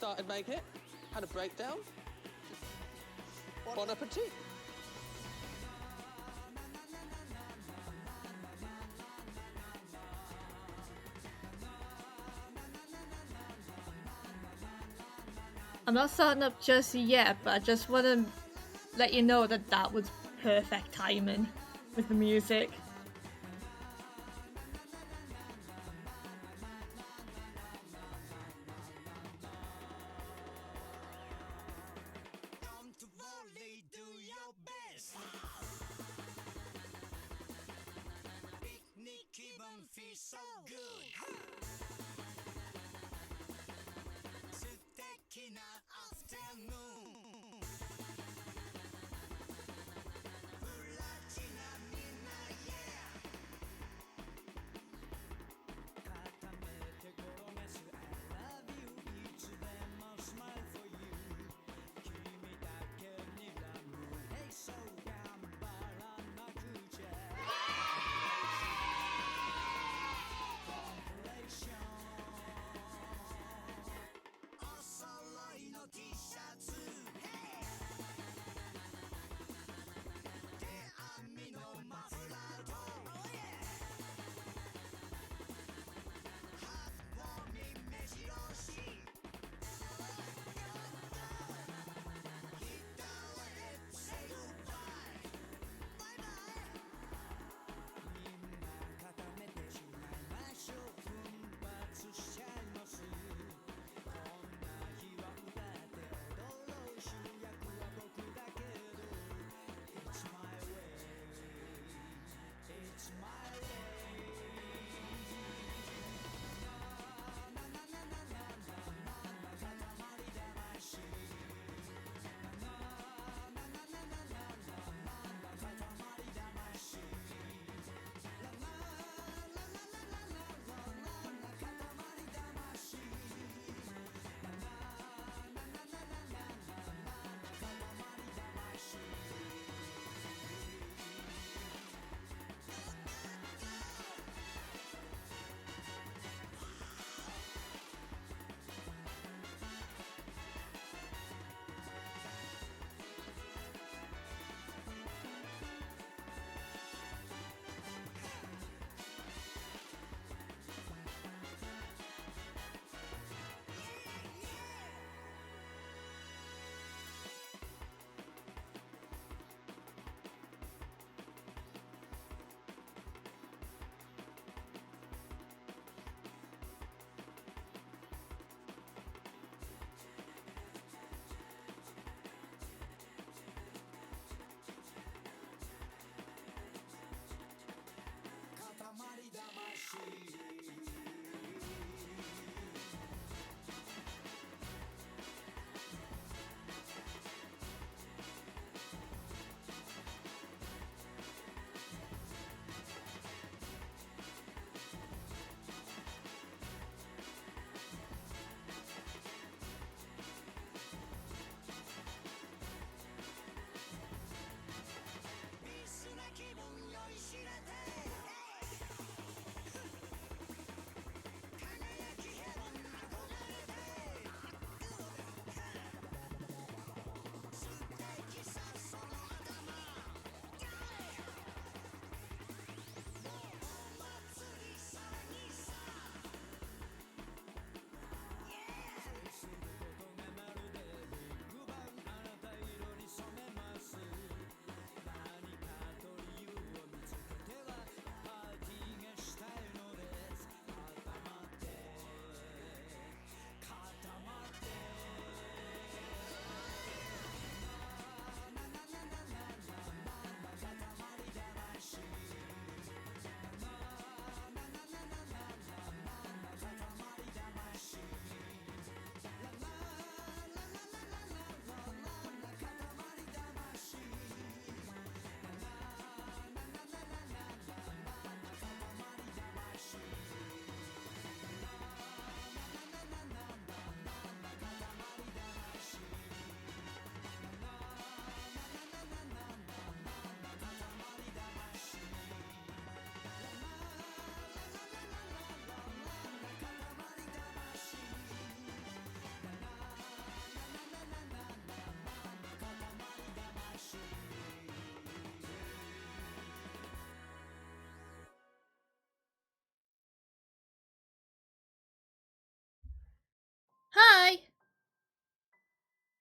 started making it. Had a breakdown. Bon appetit. I'm not starting up just yet, but I just want to let you know that that was perfect timing with the music. So good. T-shirts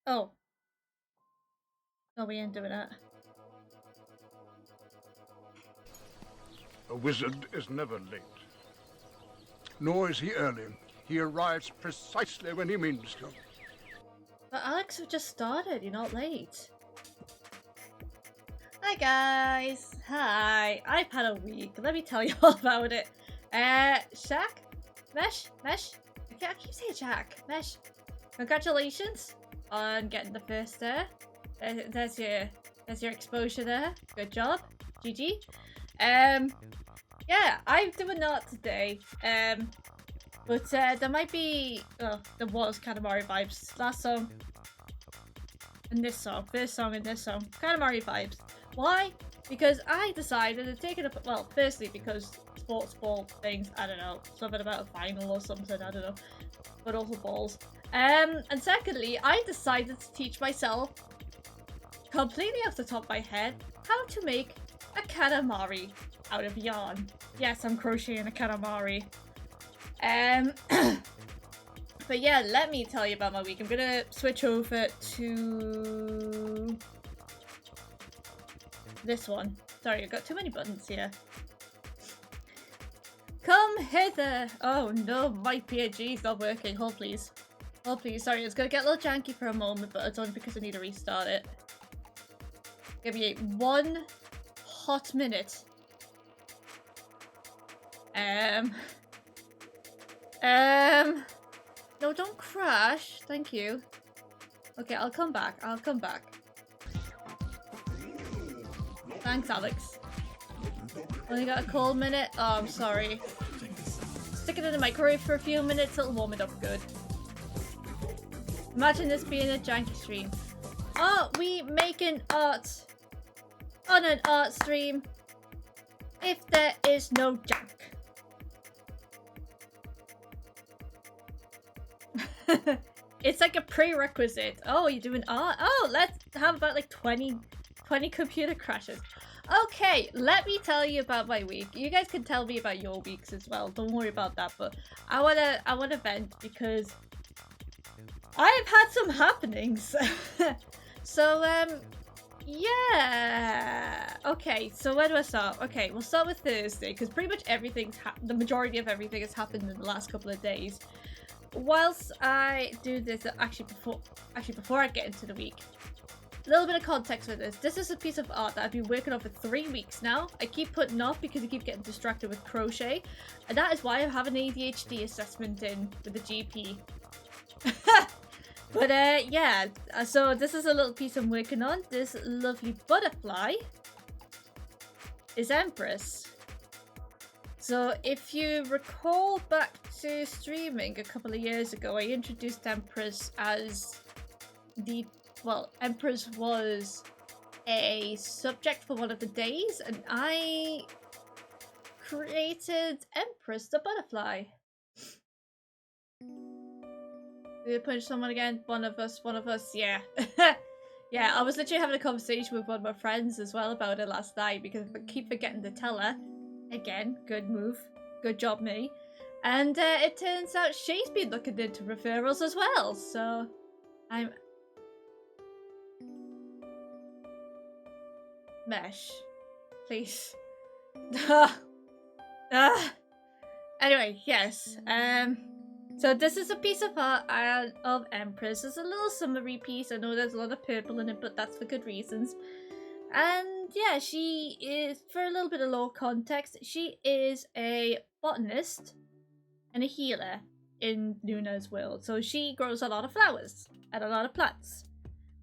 Oh. No, we ain't doing that. A wizard is never late. Nor is he early. He arrives precisely when he means to. But Alex, we just started. You're not late. Hi guys. Hi. I've had a week. Let me tell you all about it. Shaq? Mesh? I keep saying Shaq. Mesh. Congratulations on getting the first there. There's your exposure there. Good job. GG. Yeah, I'm doing art today. But there might be, there was Katamari vibes. Last song and this song, first song and this song, Katamari vibes. Why? Because I decided to take it up. Well, firstly because sports ball things. I don't know, something about a final or something. I don't know, but also balls. And secondly, I decided to teach myself completely off the top of my head how to make a Katamari out of yarn. Yes, I'm crocheting a Katamari. But yeah, let me tell you about my week. I'm gonna switch over to this one. Sorry, I've got too many buttons here. Come hither! Oh no, my PNG is not working. Hold please. Hold please. Sorry, it's gonna get a little janky for a moment, but it's only because I need to restart it. Give me 1 hot minute. No, don't crash. Thank you. Okay, I'll come back. I'll come back. Thanks, Alex. Only got a cold minute. Oh, I'm sorry. Stick it in the microwave for a few minutes. It'll warm it up good. Imagine this being a janky stream. Are we making art on an art stream if there is no junk? It's like a prerequisite. Oh, you're doing art? Oh, let's have about like 20 computer crashes. Okay, let me tell you about my week. You guys can tell me about your weeks as well. Don't worry about that, but I wanna vent because I've had some happenings. So yeah. Okay, so where do I start? Okay, we'll start with Thursday because pretty much the majority of everything has happened in the last couple of days. Whilst I do this, actually before I get into the week, a little bit of context for this. This is a piece of art that I've been working on for 3 weeks now. I keep putting off because I keep getting distracted with crochet, and that is why I have an ADHD assessment in with the GP. But yeah, so this is a little piece I'm working on. This lovely butterfly is Empress. So if you recall back to streaming a couple of years ago, I introduced Empress as Empress was a subject for one of the days, and I created Empress the butterfly. Did I punch someone again? One of us, yeah. Yeah, I was literally having a conversation with one of my friends as well about it last night because I keep forgetting to tell her. Again, good move. Good job, me. And it turns out she's been looking into referrals as well, so I'm... Mesh. Please. Anyway, yes. So this is a piece of art of Empress. It's a little summery piece. I know there's a lot of purple in it, but that's for good reasons. And yeah, she is, for a little bit of lore context, she is a botanist and a healer in Luna's world. So she grows a lot of flowers and a lot of plants.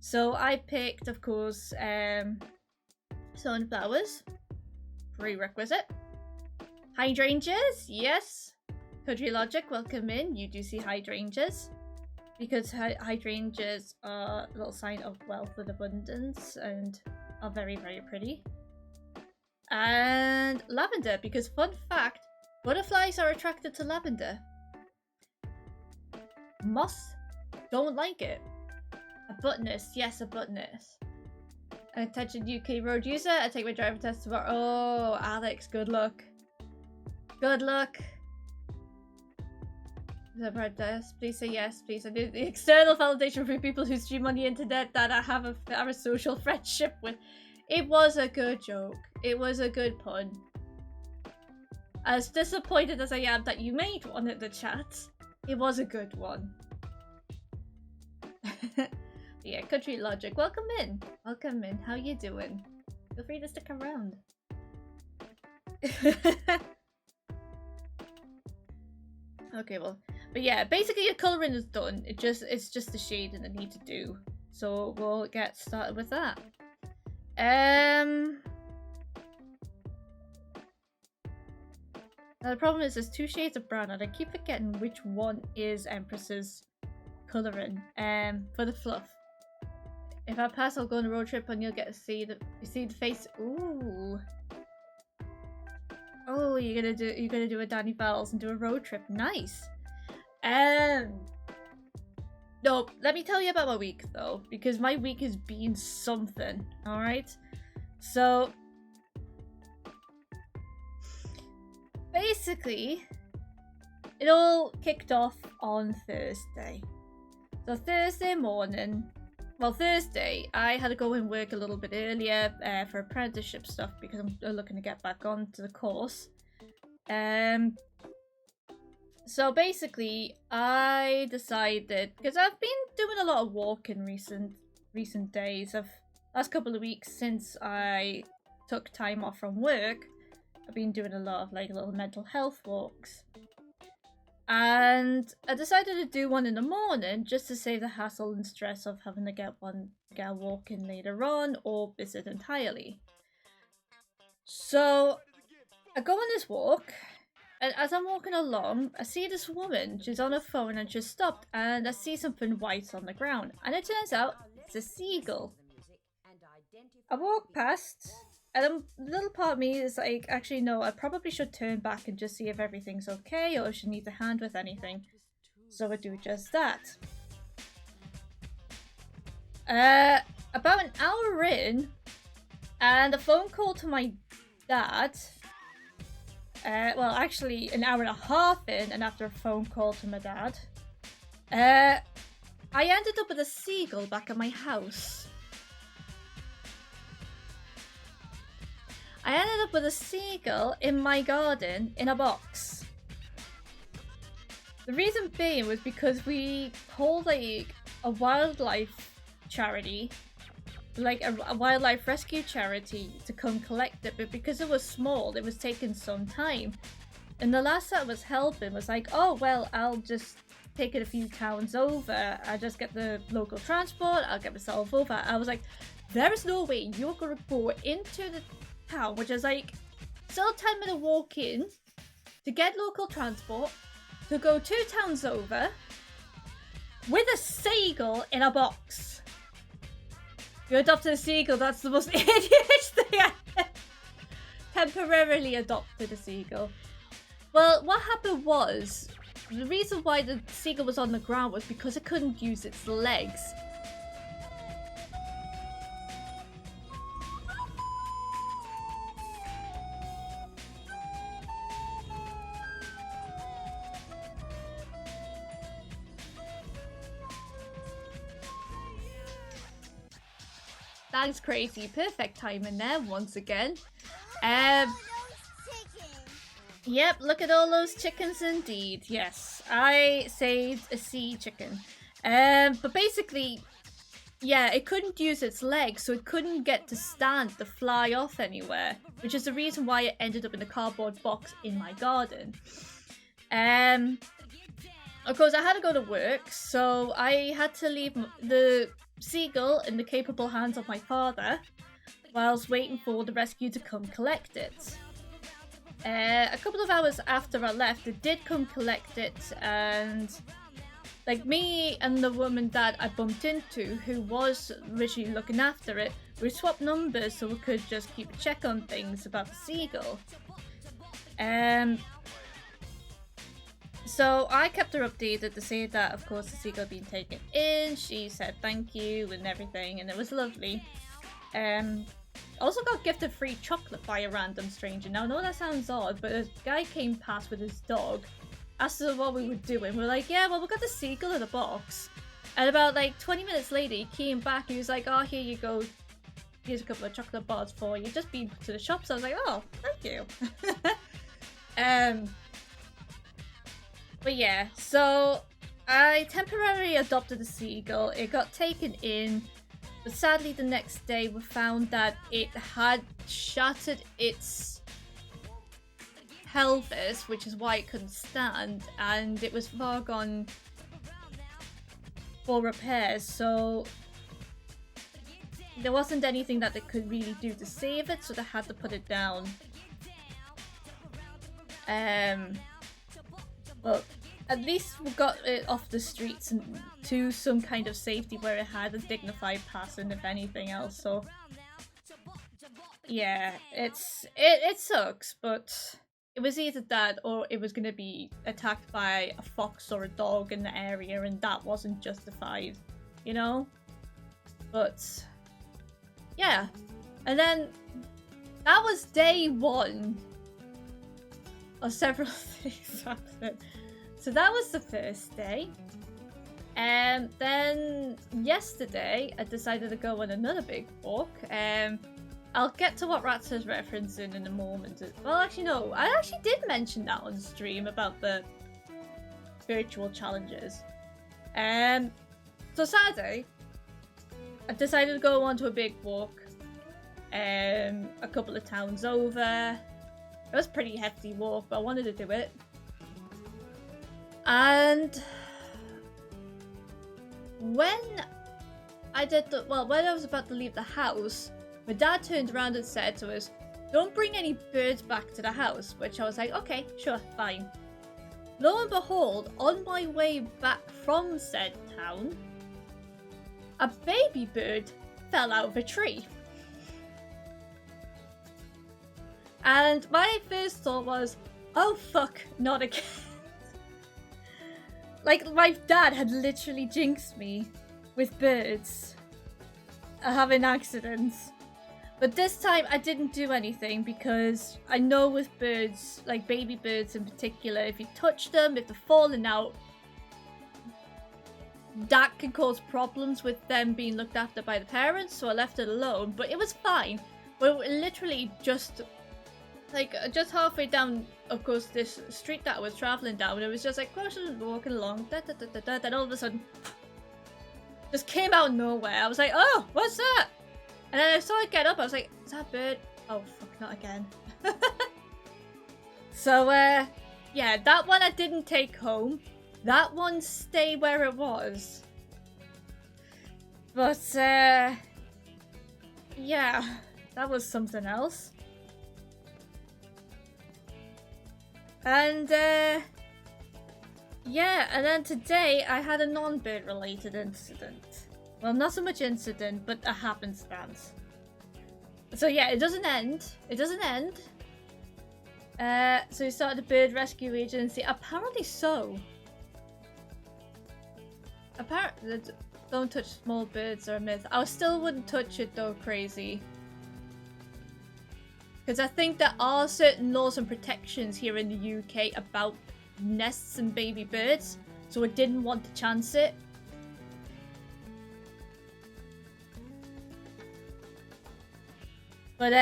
So I picked, of course, sunflowers, prerequisite. Hydrangeas, yes. Country Logic, welcome in. You do see hydrangeas because hydrangeas are a little sign of wealth and abundance and are very, very pretty. And lavender, because fun fact, butterflies are attracted to lavender. Moths don't like it. A botanist, yes, a botanist. Attention UK road user, I take my driver test tomorrow. Oh, Alex, good luck. Good luck. Yes, please say yes, please. I need the external validation for people who stream on the internet that I have a social friendship with. It was a good joke. It was a good pun. As disappointed as I am that you made one in the chat, it was a good one. Yeah, Country Logic, welcome in. Welcome in. How you doing? Feel free to stick around. Okay, well, but yeah, basically your colouring is done. It's just the shading I need to do. So we'll get started with that. Now the problem is there's two shades of brown and I keep forgetting which one is Empress's colouring for the fluff. If I pass, I'll go on a road trip and you'll get to see the face. Ooh. Oh, you're gonna do a Danny Bells and do a road trip. Nice. No, let me tell you about my week though, because my week has been something. All right. So basically, it all kicked off on Thursday. So Thursday morning. Well, Thursday, I had to go and work a little bit earlier for apprenticeship stuff because I'm looking to get back onto the course. So basically, I decided, because I've been doing a lot of walking recent days. Last couple of weeks since I took time off from work, I've been doing a lot of like little mental health walks. And I decided to do one in the morning just to save the hassle and stress of having to get a walk in later on or miss it entirely. So I go on this walk, and as I'm walking along, I see this woman. She's on her phone and she's stopped, and I see something white on the ground, and it turns out it's a seagull. I walk past, and a little part of me is like, actually no, I probably should turn back and just see if everything's okay or if she needs a hand with anything. So I do just that. About an hour in, and a phone call to my dad. Well, actually an hour and a half in, and after a phone call to my dad, I ended up with a seagull back at my house. I ended up with a seagull in my garden in a box. The reason being was because we called like a wildlife charity, like a wildlife rescue charity, to come collect it, but because it was small, it was taking some time. And the last that was helping was like, oh well, I'll just take it a few towns over. I'll just get the local transport. I'll get myself over. I was like, there is no way you're gonna go into the town, which is like still a 10-minute walk in, to get local transport, to go 2 towns over with a seagull in a box. You adopted a seagull, that's the most idiot thing I ever. Temporarily adopted a seagull. Well, what happened was, the reason why the seagull was on the ground was because it couldn't use its legs. Thanks, Crazy. Perfect timing there once again. Yep, look at all those chickens indeed. Yes, I saved a sea chicken. But basically, yeah, it couldn't use its legs, so it couldn't get to stand to fly off anywhere, which is the reason why it ended up in a cardboard box in my garden. Of course, I had to go to work, so I had to leave the seagull in the capable hands of my father whilst waiting for the rescue to come collect it. A couple of hours after I left, it did come collect it, and like me and the woman that I bumped into, who was originally looking after it, we swapped numbers so we could just keep a check on things about the seagull. So I kept her updated to say that, of course, the seagull had been taken in. She said thank you and everything, and it was lovely. Also got gifted free chocolate by a random stranger. Now, I know that sounds odd, but a guy came past with his dog, asked us what we were doing. We're like, yeah, well, we got the seagull in a box. And about like 20 minutes later, he came back. He was like, oh, here you go. Here's a couple of chocolate bars for you. Just been to the shop. So I was like, oh, thank you. But yeah, so I temporarily adopted a seagull. It got taken in, but sadly the next day we found that it had shattered its pelvis, which is why it couldn't stand, and it was far gone for repairs, so there wasn't anything that they could really do to save it, so they had to put it down. But at least we got it off the streets and to some kind of safety where it had a dignified passing, if anything else. So yeah, it sucks, but it was either that or it was gonna be attacked by a fox or a dog in the area, and that wasn't justified, you know? But yeah, and then that was day one of several things happening. So that was the first day. And then yesterday, I decided to go on another big walk. I'll get to what Rats is referencing in a moment. Well, actually, no. I actually did mention that on stream about the virtual challenges. So Saturday, I decided to go on to a big walk. A couple of towns over. It was a pretty hefty walk, but I wanted to do it. And when I was about to leave the house, my dad turned around and said to us, "Don't bring any birds back to the house," which I was like, okay, sure, fine. Lo and behold, on my way back from said town, a baby bird fell out of a tree. And my first thought was, oh fuck, not again. Like, my dad had literally jinxed me with birds having accidents. But this time I didn't do anything because I know with birds, like baby birds in particular, if you touch them, if they're falling out, that can cause problems with them being looked after by the parents, so I left it alone. But it was fine. But literally just halfway down, of course, this street that I was traveling down, it was just like, walking along, then all of a sudden, just came out of nowhere. I was like, oh, what's that? And then I saw it get up, I was like, is that a bird? Oh, fuck, not again. So, yeah, that one I didn't take home. That one stayed where it was. But, yeah, that was something else. And, yeah, and then today I had a non-bird related incident. Well, not so much incident, but a happenstance. So yeah, it doesn't end. It doesn't end. So we started a bird rescue agency. Apparently so. Apparently, don't touch small birds are a myth. I still wouldn't touch it though, crazy. Because I think there are certain laws and protections here in the UK about nests and baby birds, so I didn't want to chance it. But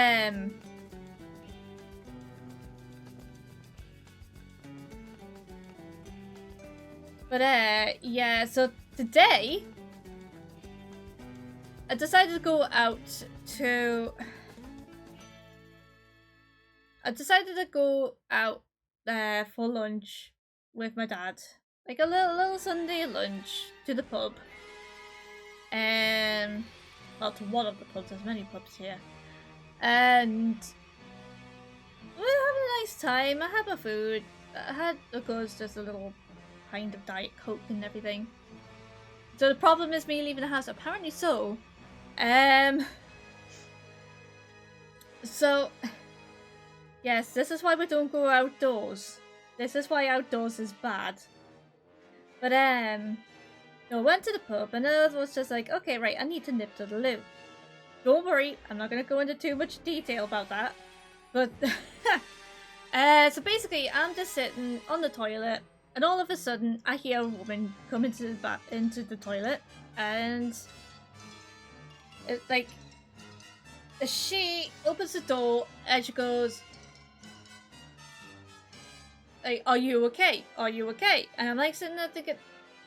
yeah, so today I decided to go out to for lunch with my dad. Like a little Sunday lunch to the pub. Well, to one of the pubs, there's many pubs here. And we had a nice time. I had my food. I had, of course, just a little pint of Diet Coke and everything. So the problem is me leaving the house. Apparently so. So, yes, this is why we don't go outdoors. This is why outdoors is bad. But, I went to the pub and I was just like, okay, right, I need to nip to the loo. Don't worry, I'm not going to go into too much detail about that. But, so basically, I'm just sitting on the toilet. And all of a sudden, I hear a woman come into the toilet, and it, like, she opens the door and she goes, like, "Are you okay? Are you okay?" And I'm like sitting there thinking,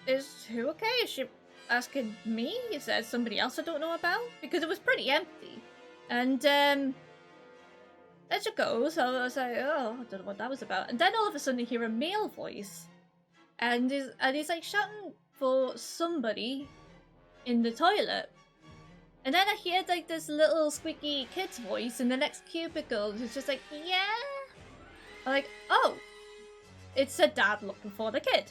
"Is who okay? Is she asking me? Is there somebody else I don't know about?" Because it was pretty empty, and as it goes, I was like, "Oh, I don't know what that was about." And then all of a sudden, I hear a male voice. And he's like shouting for somebody in the toilet. And then I hear like this little squeaky kid's voice in the next cubicle. It's just like, yeah. I'm like, oh, it's a dad looking for the kid.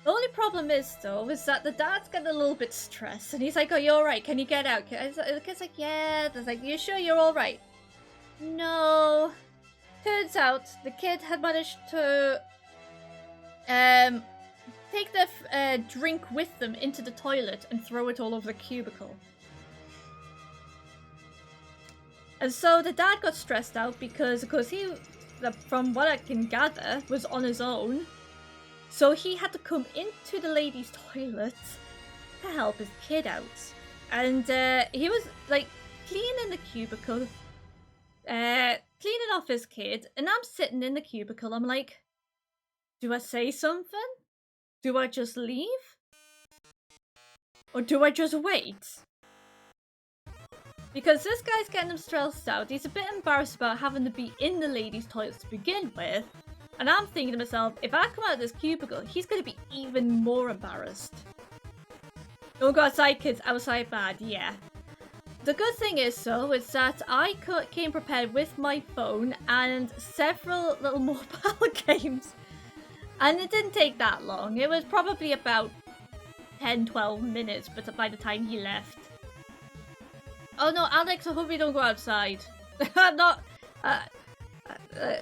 The only problem is though, is that the dad's getting a little bit stressed. And he's like, "Are you alright? Can you get out?" The kid's like, "Yeah." There's like, "You sure you're alright?" No. Turns out the kid had managed to take the drink with them into the toilet and throw it all over the cubicle. And so the dad got stressed out because he, from what I can gather, was on his own. So he had to come into the ladies' toilet to help his kid out. And he was like cleaning the cubicle, cleaning off his kid, and I'm sitting in the cubicle. I'm like, do I say something? Do I just leave? Or do I just wait? Because this guy's getting him stressed out. He's a bit embarrassed about having to be in the ladies' toilets to begin with. And I'm thinking to myself, if I come out of this cubicle, he's going to be even more embarrassed. Don't go outside, kids. Outside bad, yeah. The good thing is, though, is that I came prepared with my phone and several little mobile games. And it didn't take that long. It was probably about 10-12 minutes but by the time he left. Oh no, Alex, I hope you don't go outside. I'm not...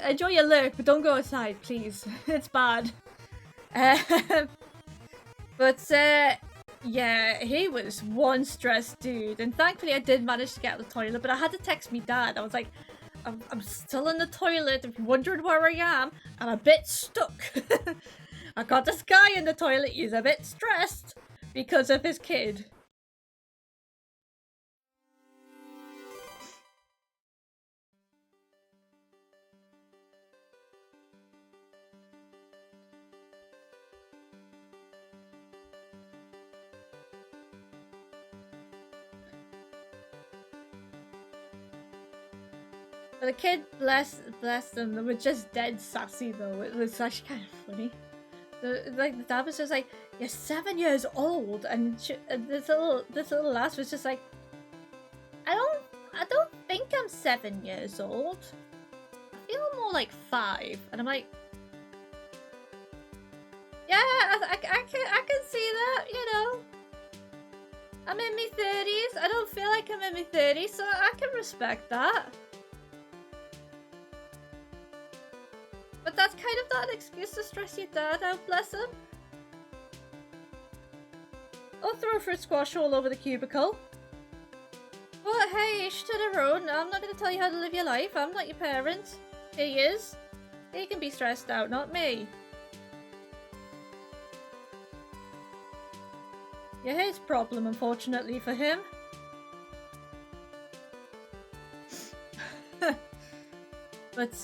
enjoy your lurk, but don't go outside, please. It's bad. Yeah, he was one stressed dude. And thankfully I did manage to get out of the toilet, but I had to text me dad. I was like, I'm still in the toilet. If you're wondering where I am, I'm a bit stuck. I got this guy in the toilet. He's a bit stressed because of his kid. But the kid, bless them, they were just dead sassy though. It was actually kind of funny. The dad was just like, "You're 7 years old," and this little lass was just like, I don't think I'm 7 years old. I feel more like 5." And I'm like, yeah, I can see that, you know. I'm in my 30s. I don't feel like I'm in my 30s, so I can respect that. But that's kind of not an excuse to stress your dad out, bless him. I'll throw a fruit squash all over the cubicle. But hey, each to their own. I'm not going to tell you how to live your life. I'm not your parent. He is. He can be stressed out, not me. You're his problem, unfortunately for him. But,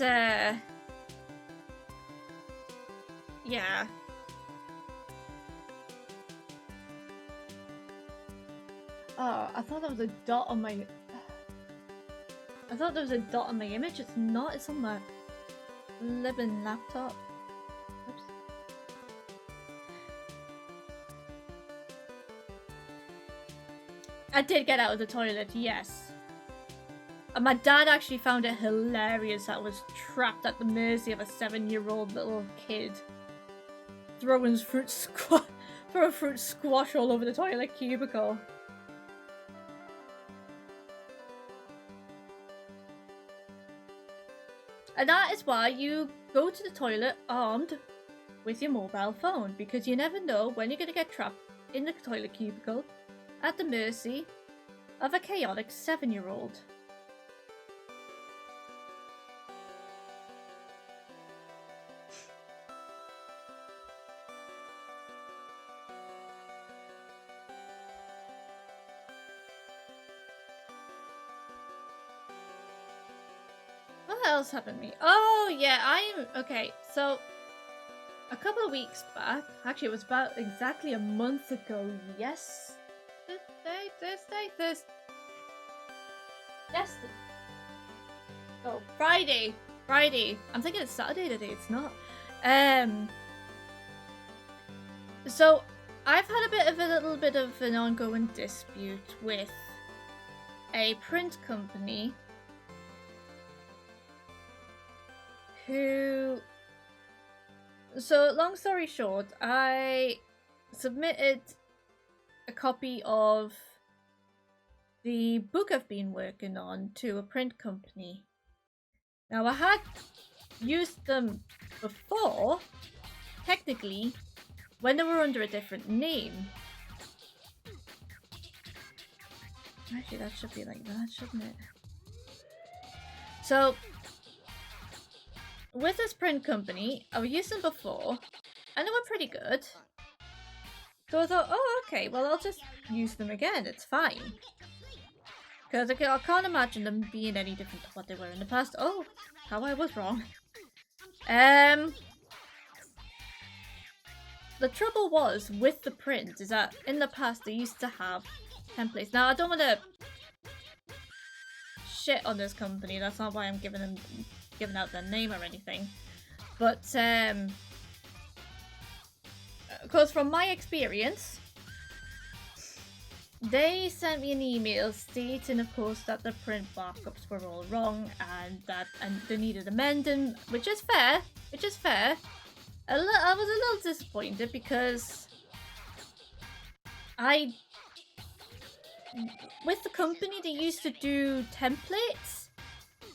yeah. Oh, I thought there was a dot on my... I thought there was a dot on my image. It's not. It's on my living laptop. Oops. I did get out of the toilet, yes. And my dad actually found it hilarious that I was trapped at the mercy of a 7-year-old little kid. Throwing fruit squash all over the toilet cubicle. And that is why you go to the toilet armed with your mobile phone, because you never know when you're going to get trapped in the toilet cubicle at the mercy of a chaotic 7-year-old. What else happened to me? Oh, yeah, okay, so a couple of weeks back, actually it was about exactly a month ago, Thursday? Yesterday. Oh, Friday. I'm thinking it's Saturday today, it's not. So I've had a little bit of an ongoing dispute with a print company who... So, long story short, I submitted a copy of the book I've been working on to a print company. Now, I had used them before, technically, when they were under a different name. Actually, that should be like that, shouldn't it? So, with this print company, I've used them before, and they were pretty good. So I thought, oh, okay, well, I'll just use them again, it's fine. Because I can't imagine them being any different to what they were in the past. Oh, how I was wrong. The trouble was with the print is that in the past they used to have templates. Now I don't want to shit on this company. That's not why I'm giving out their name or anything. But because from my experience, they sent me an email stating, of course, that the print markups were all wrong and they needed amending, which is fair. I was a little disappointed because with the company, they used to do templates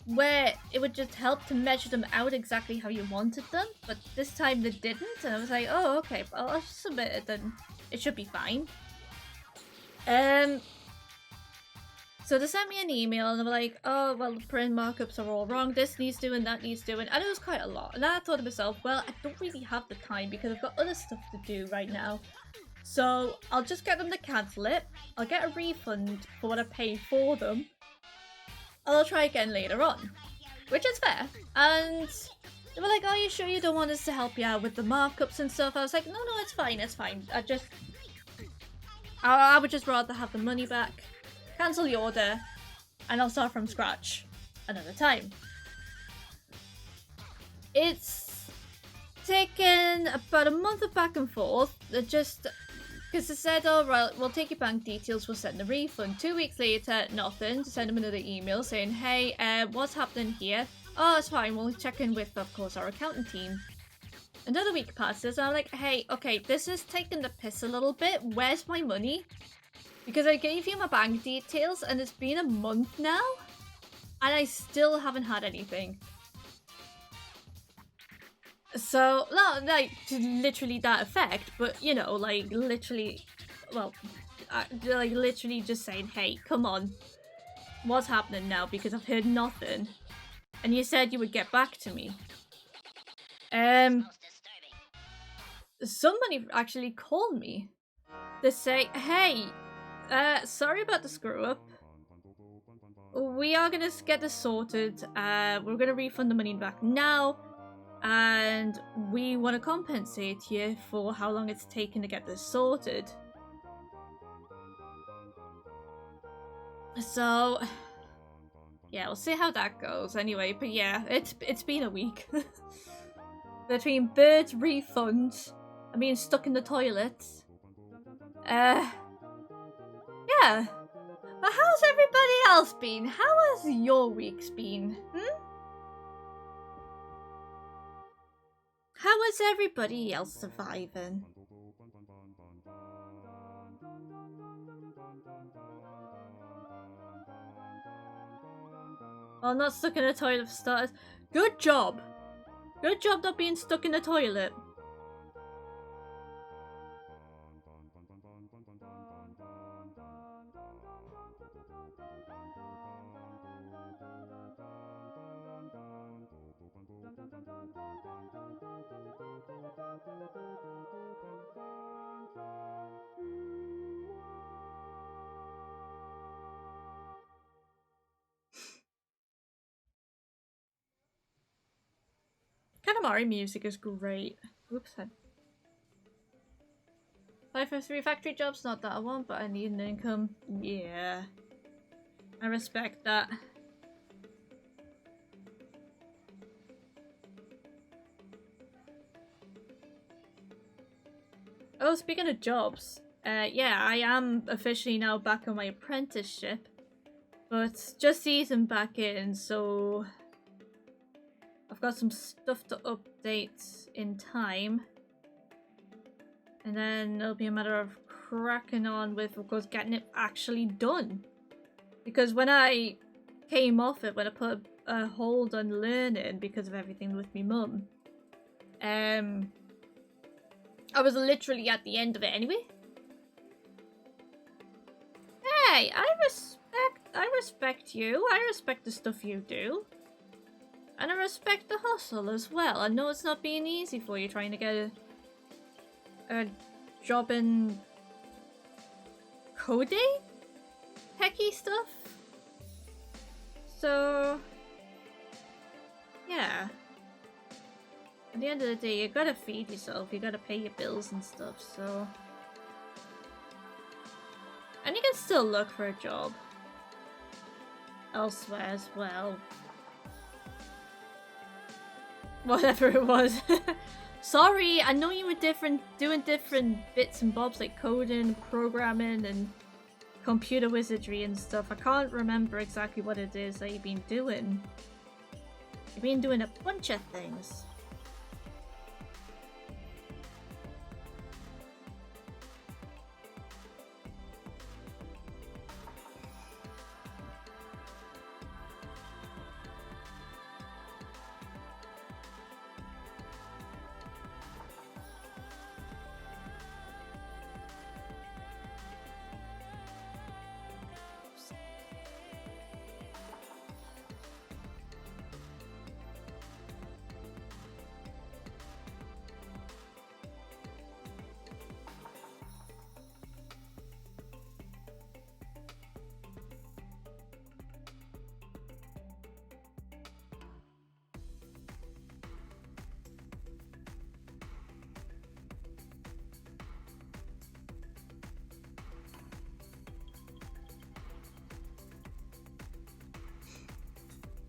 where it would just help to measure them out exactly how you wanted them, but this time they didn't, and I was like, oh, okay, well, I'll just submit it, then it should be fine. So they sent me an email and they were like, oh, well, the print markups are all wrong, this needs doing, that needs doing, and it was quite a lot. And I thought to myself, well, I don't really have the time because I've got other stuff to do right now. So I'll just get them to cancel it, I'll get a refund for what I paid for them, and I'll try again later on. Which is fair. And they were like, are you sure you don't want us to help you out with the markups and stuff? I was like, no, it's fine. I would just rather have the money back, cancel the order, and I'll start from scratch another time. It's taken about a month of back and forth, just because they said, oh, right, we'll take your bank details, we'll send a refund. 2 weeks later, nothing. To send them another email saying, hey, what's happening here? Oh, it's fine, we'll check in with, of course, our accounting team. Another week passes, and I'm like, hey, okay, this is taking the piss a little bit. Where's my money? Because I gave you my bank details, and it's been a month now, and I still haven't had anything. So, not like literally that effect, but you know, like literally, well, like literally just saying, hey, come on, what's happening now? Because I've heard nothing, and you said you would get back to me. Somebody actually called me to say, hey, sorry about the screw up. We are gonna get this sorted. We're gonna refund the money back now. And we want to compensate you for how long it's taken to get this sorted. So, yeah, we'll see how that goes anyway. But yeah, it's been a week. Between birds, refunds, and being stuck in the toilet. Yeah. But how's everybody else been? How has your weeks been? How is everybody else surviving? Well, not stuck in a toilet for starters. Good job! Good job not being stuck in the toilet. Katamari music is great. Oops. Apply for 3 factory jobs, not that I want, but I need an income. Yeah. I respect that. Oh, speaking of jobs, yeah, I am officially now back on my apprenticeship, but just easing back in, so I've got some stuff to update in time, and then it'll be a matter of cracking on with, of course, getting it actually done. Because when I came off it, when I put a hold on learning because of everything with me mum, I was literally at the end of it anyway. Hey, I respect you. I respect the stuff you do. And I respect the hustle as well. I know it's not being easy for you trying to get a job in coding? Techie stuff? So, yeah. At the end of the day, you gotta feed yourself, you gotta pay your bills and stuff, so... And you can still look for a job elsewhere as well. Whatever it was. Sorry, I know you were doing different bits and bobs like coding, programming, and computer wizardry and stuff. I can't remember exactly what it is that you've been doing. You've been doing a bunch of things.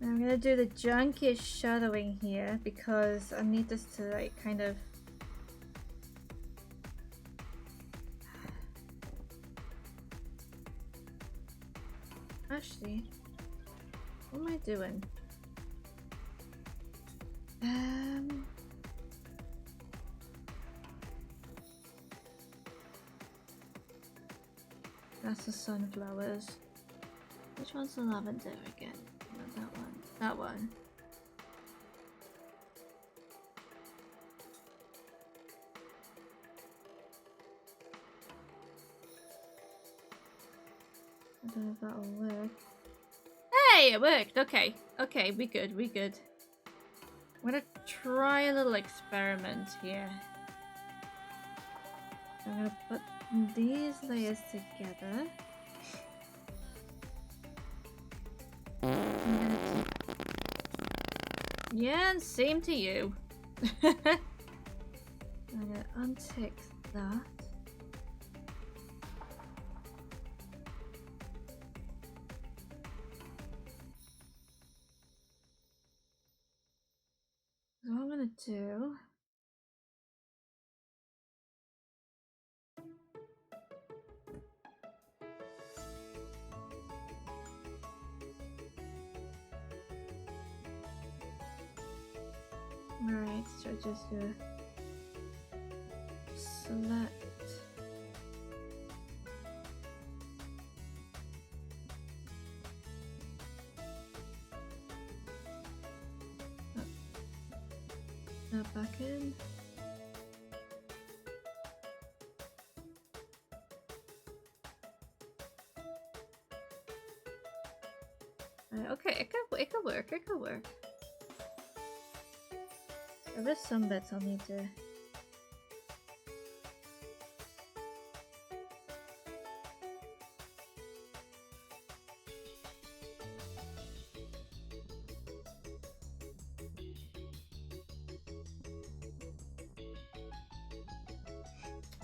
I'm gonna do the junkish shadowing here because I need this to like kind of actually, what am I doing? That's the sunflowers. Which one's the lavender again? Not that one. That one. I don't know if that'll work. Hey, it worked! Okay. Okay, we good, we good. I'm gonna try a little experiment here. I'm gonna put these layers together. Yeah, and same to you. I'm gonna untick that. So what I'm gonna do. Alright, so just select. That back in. Okay, it could work, it could work. There is some bits I'll need to...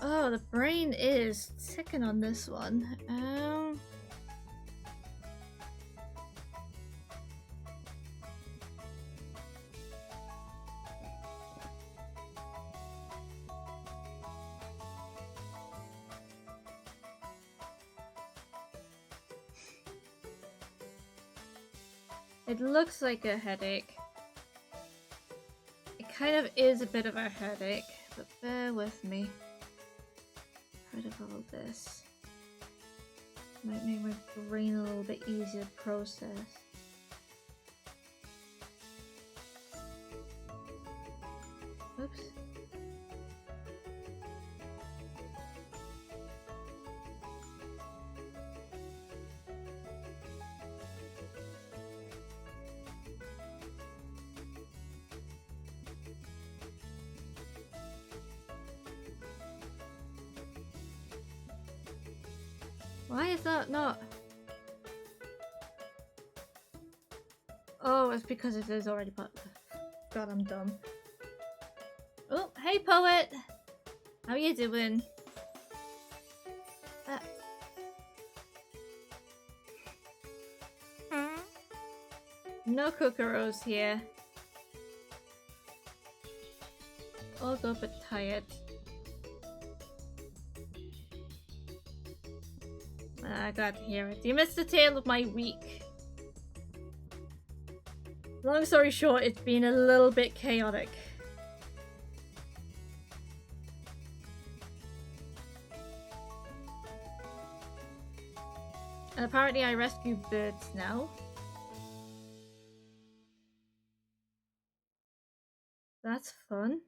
Oh, the brain is ticking on this one. It looks like a headache. It kind of is a bit of a headache, but bear with me. Rid of all this. Might make my brain a little bit easier to process. Oops. Why is that not? Oh, it's because it is already part. God, I'm dumb. Oh, hey poet! How you doing? No kookaroos here. All good but tired. I got to hear it. You missed the tale of my week. Long story short, it's been a little bit chaotic. And apparently I rescue birds now. That's fun.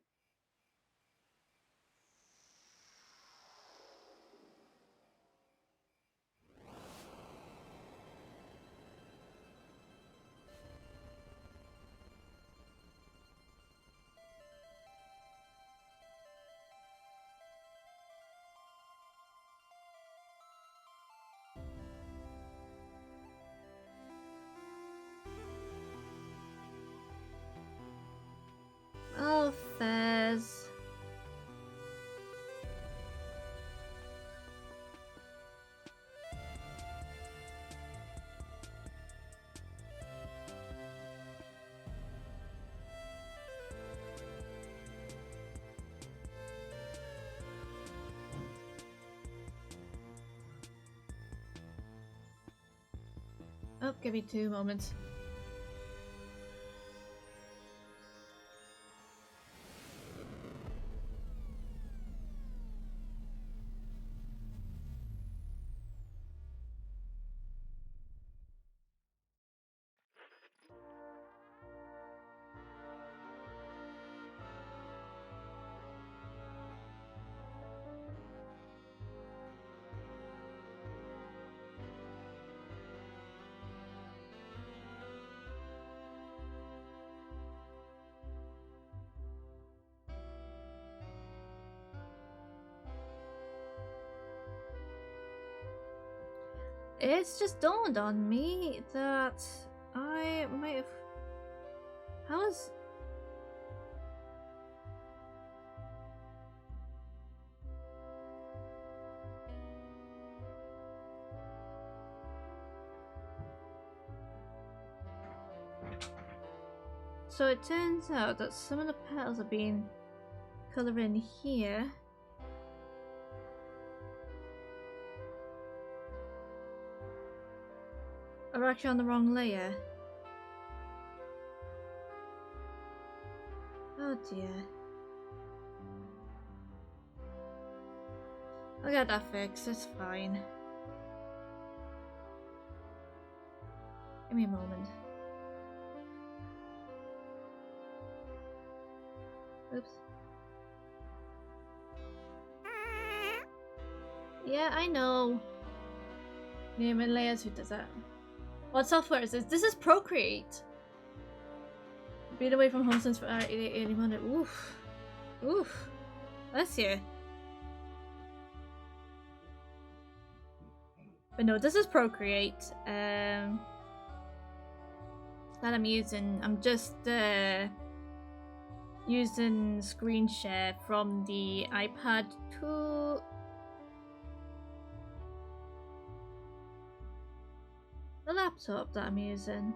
Oh, Fez. Oh, give me 2 moments. It's just dawned on me that I might have... How is... So it turns out that some of the petals are being coloured in here. Are actually on the wrong layer. Oh dear. I'll get that fixed, it's fine. Give me a moment. Oops. Yeah, I know. Name and layers, who does that? What software is this? This is Procreate. Been away from home since 80 Oof. Oof. Bless you. But no, this is Procreate. That I'm using. I'm just using screen share from the iPad to the laptop that I'm using.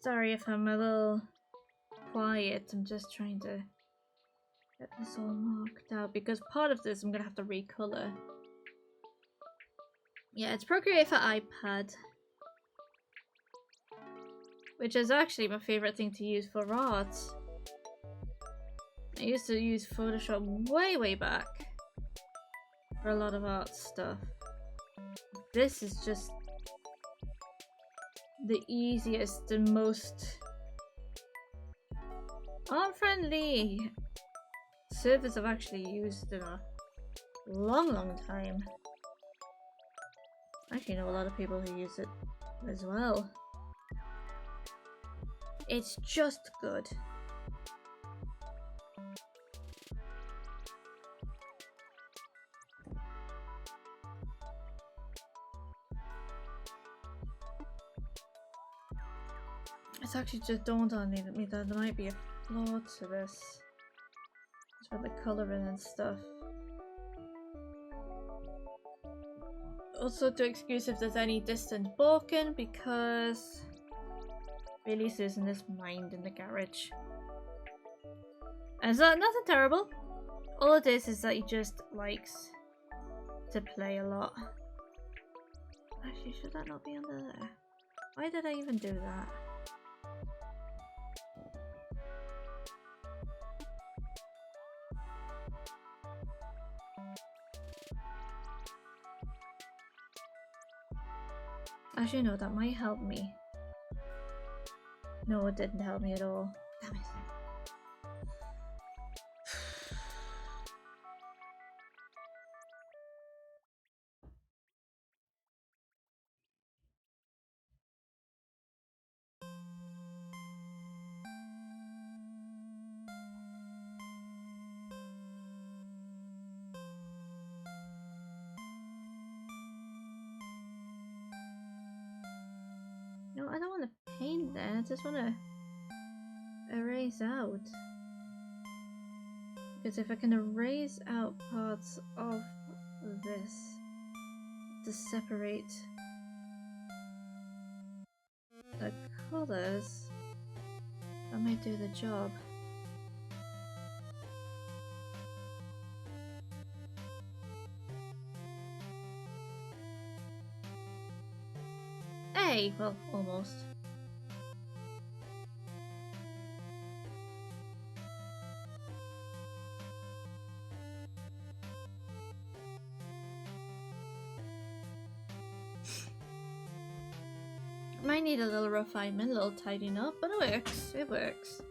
Sorry if I'm a little quiet, I'm just trying to get this all marked out because part of this I'm gonna have to recolor. Yeah, it's Procreate for iPad, which is actually my favorite thing to use for art. I used to use Photoshop way back for a lot of art stuff. This is just the easiest and most art-friendly service I've actually used in a long time. I actually know a lot of people who use it as well. It's just good. It's actually just dawned on me that there might be a flaw to this. Just with the colouring and stuff. Also to excuse if there's any distant barking because Bailey's losing his mind in the garage. And so nothing terrible. All it is that he just likes to play a lot. Actually, should that not be under there? Why did I even do that? Actually, no, that might help me. No, it didn't help me at all. Damn it. No, I don't want to paint there, I just want to erase out. Because if I can erase out parts of this to separate the colours, that might do the job. Hey, well, almost. Might need a little refinement, a little tidying up, but it works. It works.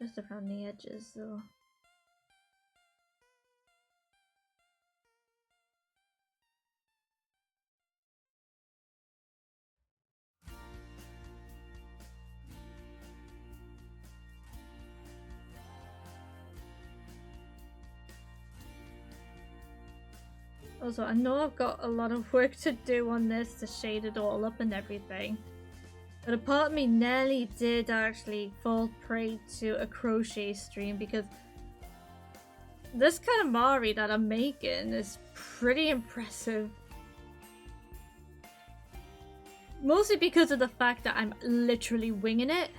Just around the edges, though. Also, I know I've got a lot of work to do on this to shade it all up and everything. But a part of me nearly did actually fall prey to a crochet stream because this Katamari that I'm making is pretty impressive. Mostly because of the fact that I'm literally winging it.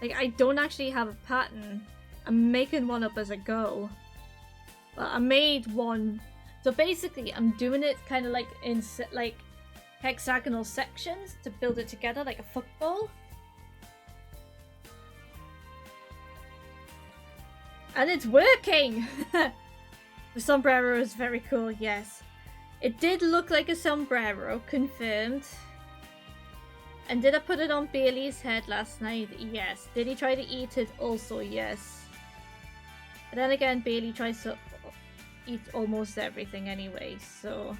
Like, I don't actually have a pattern. I'm making one up as I go. But I made one. So basically, I'm doing it kind of like in like hexagonal sections to build it together like a football. And it's working! The sombrero is very cool, yes. It did look like a sombrero, confirmed. And did I put it on Bailey's head last night? Yes. Did he try to eat it? Also, yes. But then again, Bailey tries to eat almost everything anyway, so...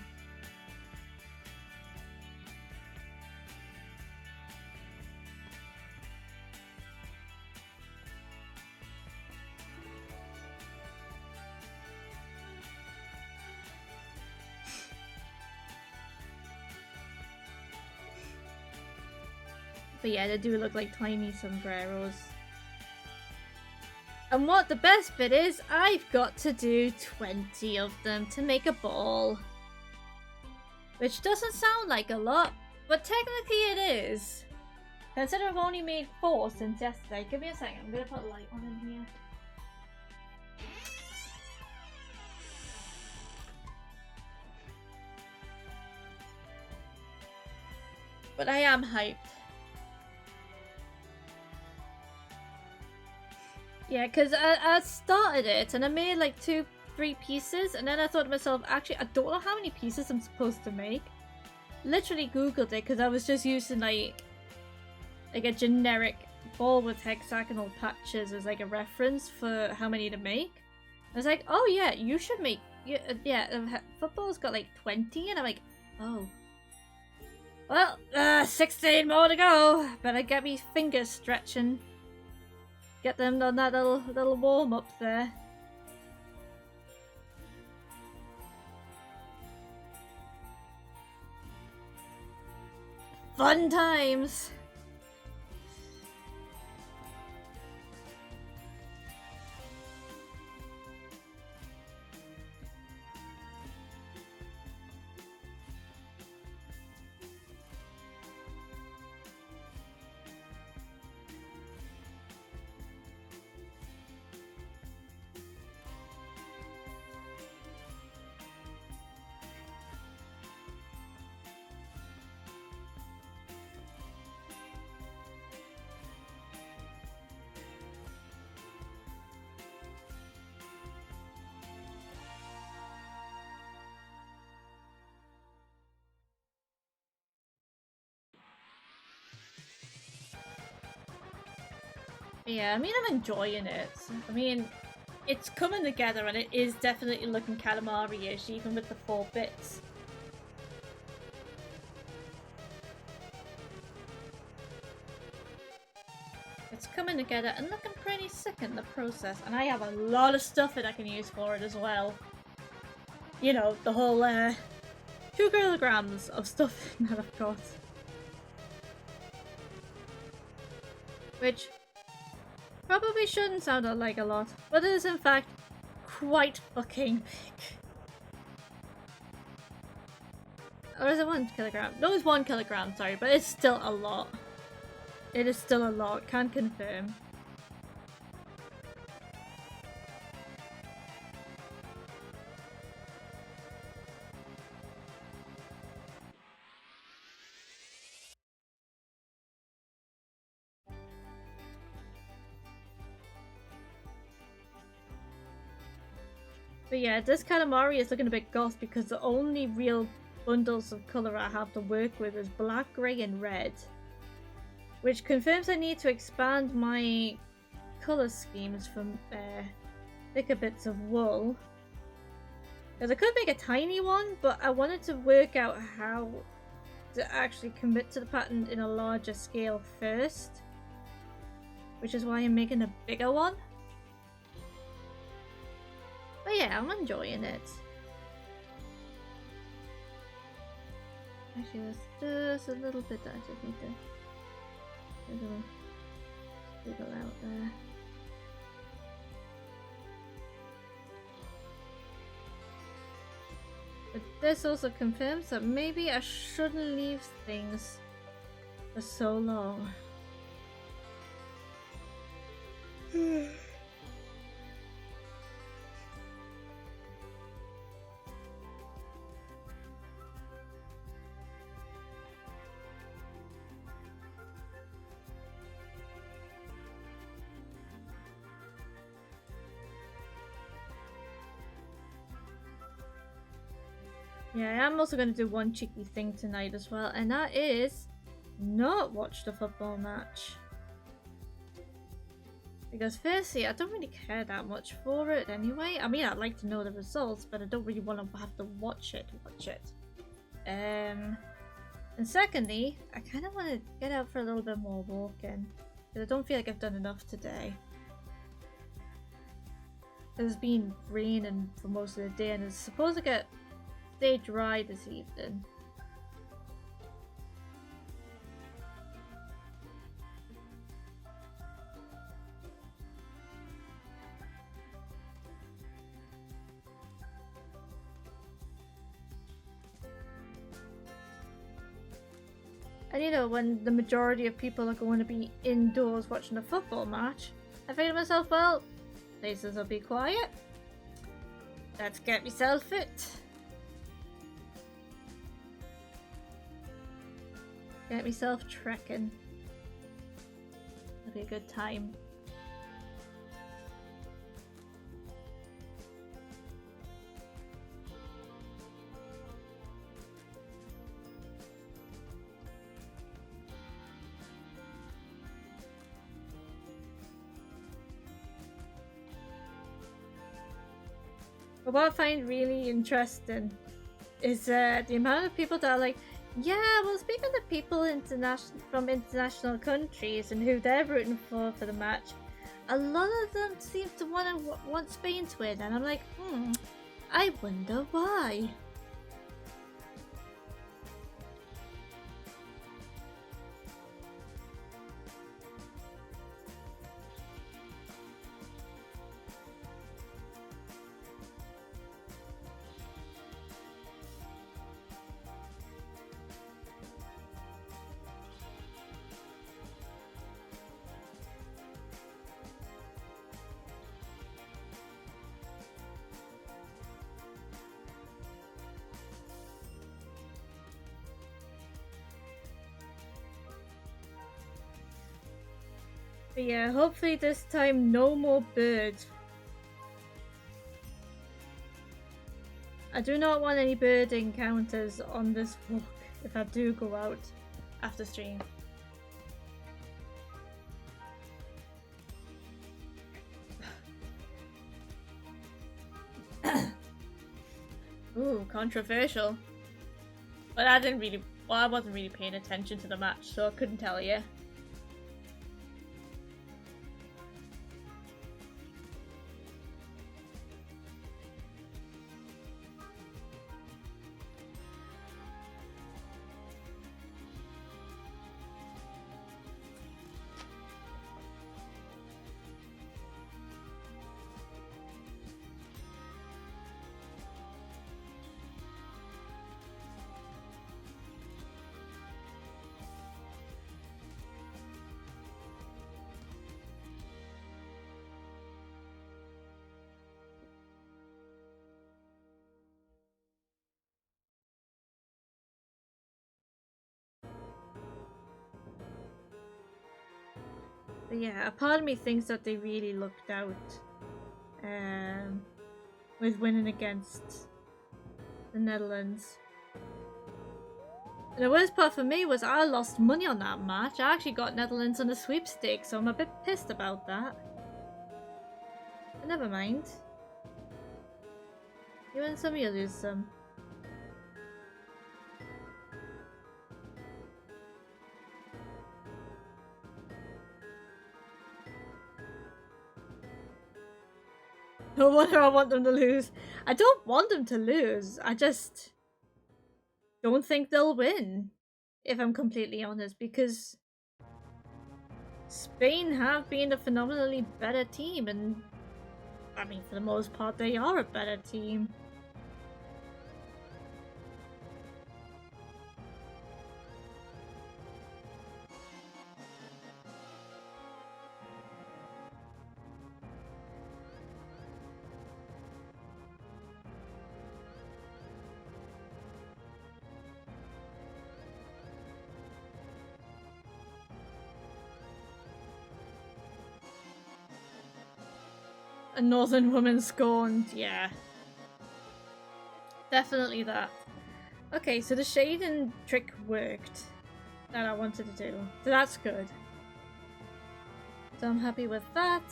But yeah, they do look like tiny sombreros. And what the best bit is, I've got to do 20 of them to make a ball. Which doesn't sound like a lot, but technically it is. Consider I've only made 4 since yesterday. Give me a second, I'm gonna put a light on in here. But I am hyped. Yeah, because I started it and I made like 2-3 pieces, and then I thought to myself, actually, I don't know how many pieces I'm supposed to make. Literally googled it because I was just using like a generic ball with hexagonal patches as like a reference for how many to make. I was like, oh yeah, you should make, yeah, football's got like 20, and I'm like, oh. Well, 16 more to go. Better get me fingers stretching. Get them on that little warm up there. Fun times. Yeah, I mean, I'm enjoying it. I mean, it's coming together and it is definitely looking Katamari-ish, even with the 4 bits. It's coming together and looking pretty sick in the process, and I have a lot of stuff that I can use for it as well. You know, the whole 2 kilograms of stuff that I've got. Which probably shouldn't sound like a lot, but it is in fact quite fucking big. Or is it 1 kilogram? No, it's 1 kilogram, sorry, but it's still a lot. It is still a lot, can't confirm. But yeah, this Katamari is looking a bit goth because the only real bundles of colour I have to work with is black, grey and red. Which confirms I need to expand my colour schemes from thicker bits of wool. Because I could make a tiny one, but I wanted to work out how to actually commit to the pattern in a larger scale first. Which is why I'm making a bigger one. But yeah, I'm enjoying it. Actually, there's just a little bit that I just need to squiggle out there. But this also confirms that maybe I shouldn't leave things for so long. Yeah, I'm also going to do one cheeky thing tonight as well, and that is not watch the football match. Because firstly, I don't really care that much for it anyway. I mean, I'd like to know the results, but I don't really want to have to watch it. And secondly, I kind of want to get out for a little bit more walking. Because I don't feel like I've done enough today. It's been raining for most of the day, and it's supposed to get stay dry this evening. And you know, when the majority of people are going to be indoors watching a football match, I think to myself, well, places will be quiet. Let's get myself fit. Get myself trekking. It'll be a good time. But what I find really interesting is the amount of people that are like, yeah, well, speaking of people from international countries and who they're rooting for the match, a lot of them seem to want Spain to win, and I'm like, I wonder why. But yeah, hopefully this time no more birds. I do not want any bird encounters on this walk if I do go out after stream. Ooh, controversial. But I wasn't really paying attention to the match, so I couldn't tell you. But yeah, a part of me thinks that they really looked out with winning against the Netherlands. And the worst part for me was I lost money on that match. I actually got Netherlands on a sweepstake, so I'm a bit pissed about that. But never mind. You win some, you lose some. No wonder I want them to lose. I don't want them to lose. I just don't think they'll win, if I'm completely honest, because Spain have been a phenomenally better team, and I mean, for the most part, they are a better team. A northern woman scorned. Yeah. Definitely that. Okay, so the shading trick worked that I wanted to do. So that's good. So I'm happy with that.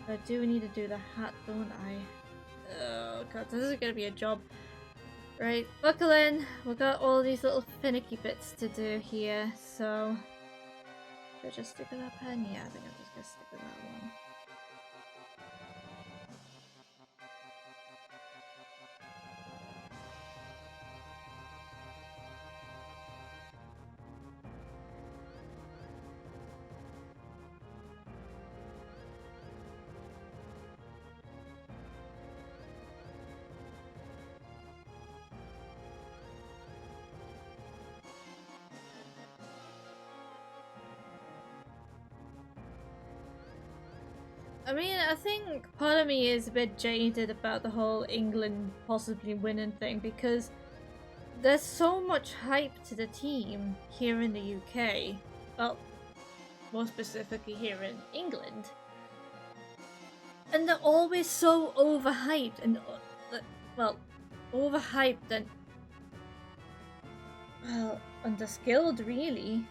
But I do need to do the hat, don't I? Oh god, this is gonna be a job. Right, buckle in. We've got all these little finicky bits to do here, so... Should I just stick with that pen? Yeah, I think I'm just gonna stick with that one. I mean, I think part of me is a bit jaded about the whole England possibly winning thing because there's so much hype to the team here in the UK. Well, more specifically here in England. And they're always so overhyped and, well, overhyped and, well, underskilled really.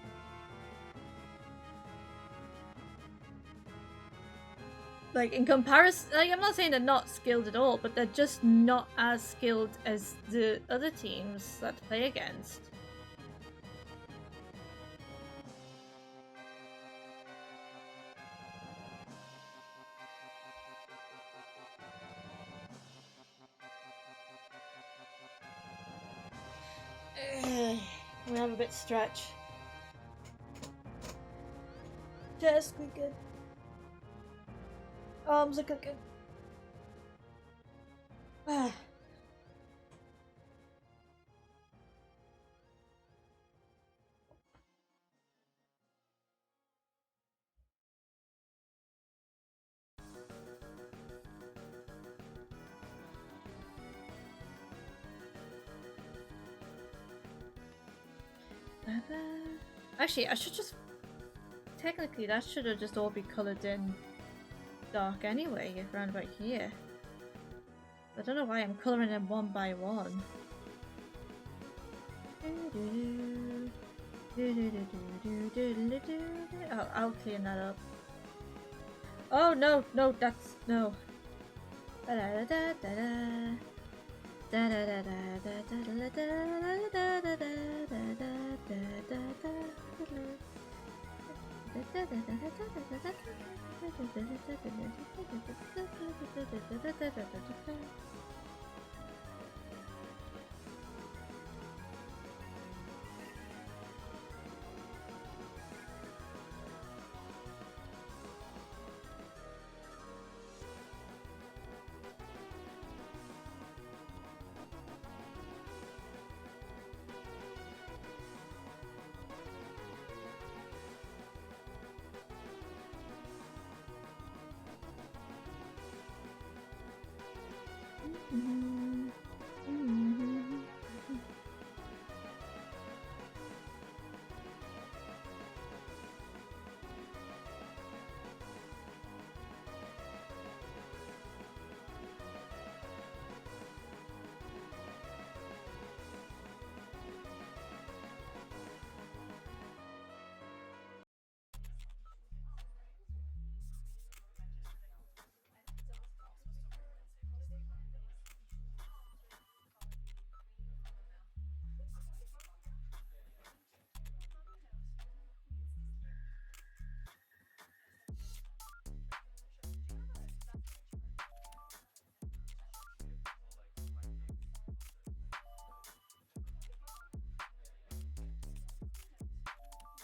Like, in comparison, like, I'm not saying they're not skilled at all, but they're just not as skilled as the other teams that they play against. We have a bit stretch. Just squeaking. Arms are cooking. Ah. Actually, I should just... Technically, that should have just all be coloured in dark anyway, around about here. I don't know why I'm colouring them one by one. I'll clean that up. Oh no, no, that's no.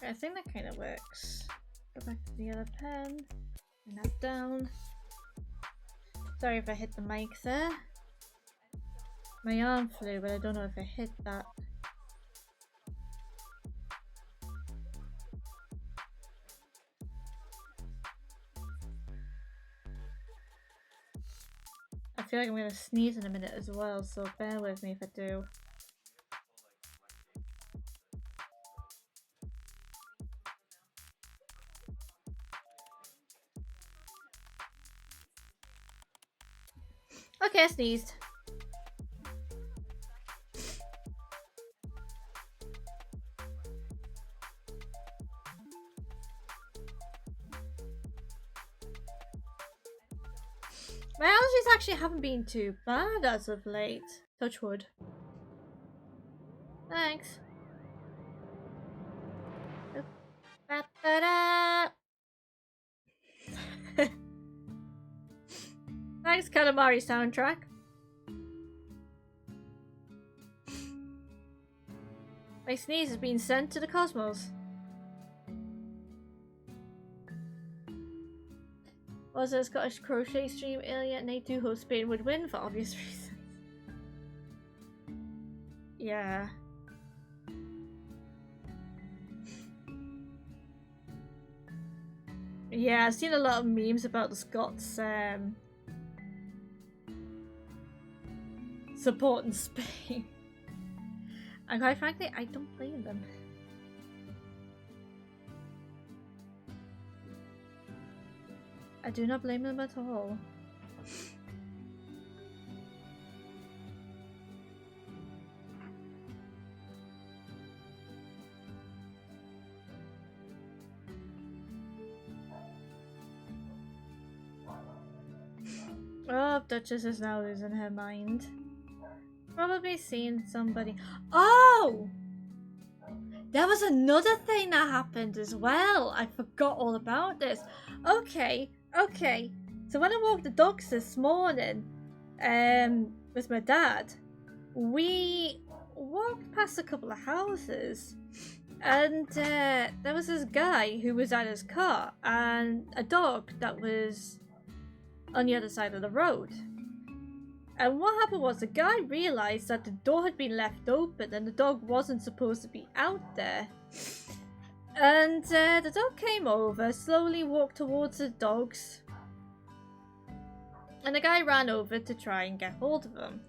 I think that kind of works. Go back to the other pen. Bring that down. Sorry if I hit the mic there. My arm flew, but I don't know if I hit that. I feel like I'm gonna sneeze in a minute as well, so bear with me if I do. Okay, I sneezed. My allergies actually haven't been too bad as of late. Touch wood. Thanks. Ba-ba-da. Thanks, Katamari soundtrack. My sneeze has been sent to the cosmos. Was a Scottish crochet stream earlier, and they do hope Spain would win for obvious reasons. Yeah. Yeah, I've seen a lot of memes about the Scots supporting Spain. And quite frankly, I don't blame them. I do not blame them at all. Oh, Duchess is now losing her mind. Probably seen somebody. Oh! There was another thing that happened as well. I forgot all about this. Okay. So when I walked the dogs this morning, with my dad, we walked past a couple of houses, and there was this guy who was at his car, and a dog that was on the other side of the road. And what happened was the guy realized that the door had been left open and the dog wasn't supposed to be out there. And the dog came over, slowly walked towards the dogs. And the guy ran over to try and get hold of him.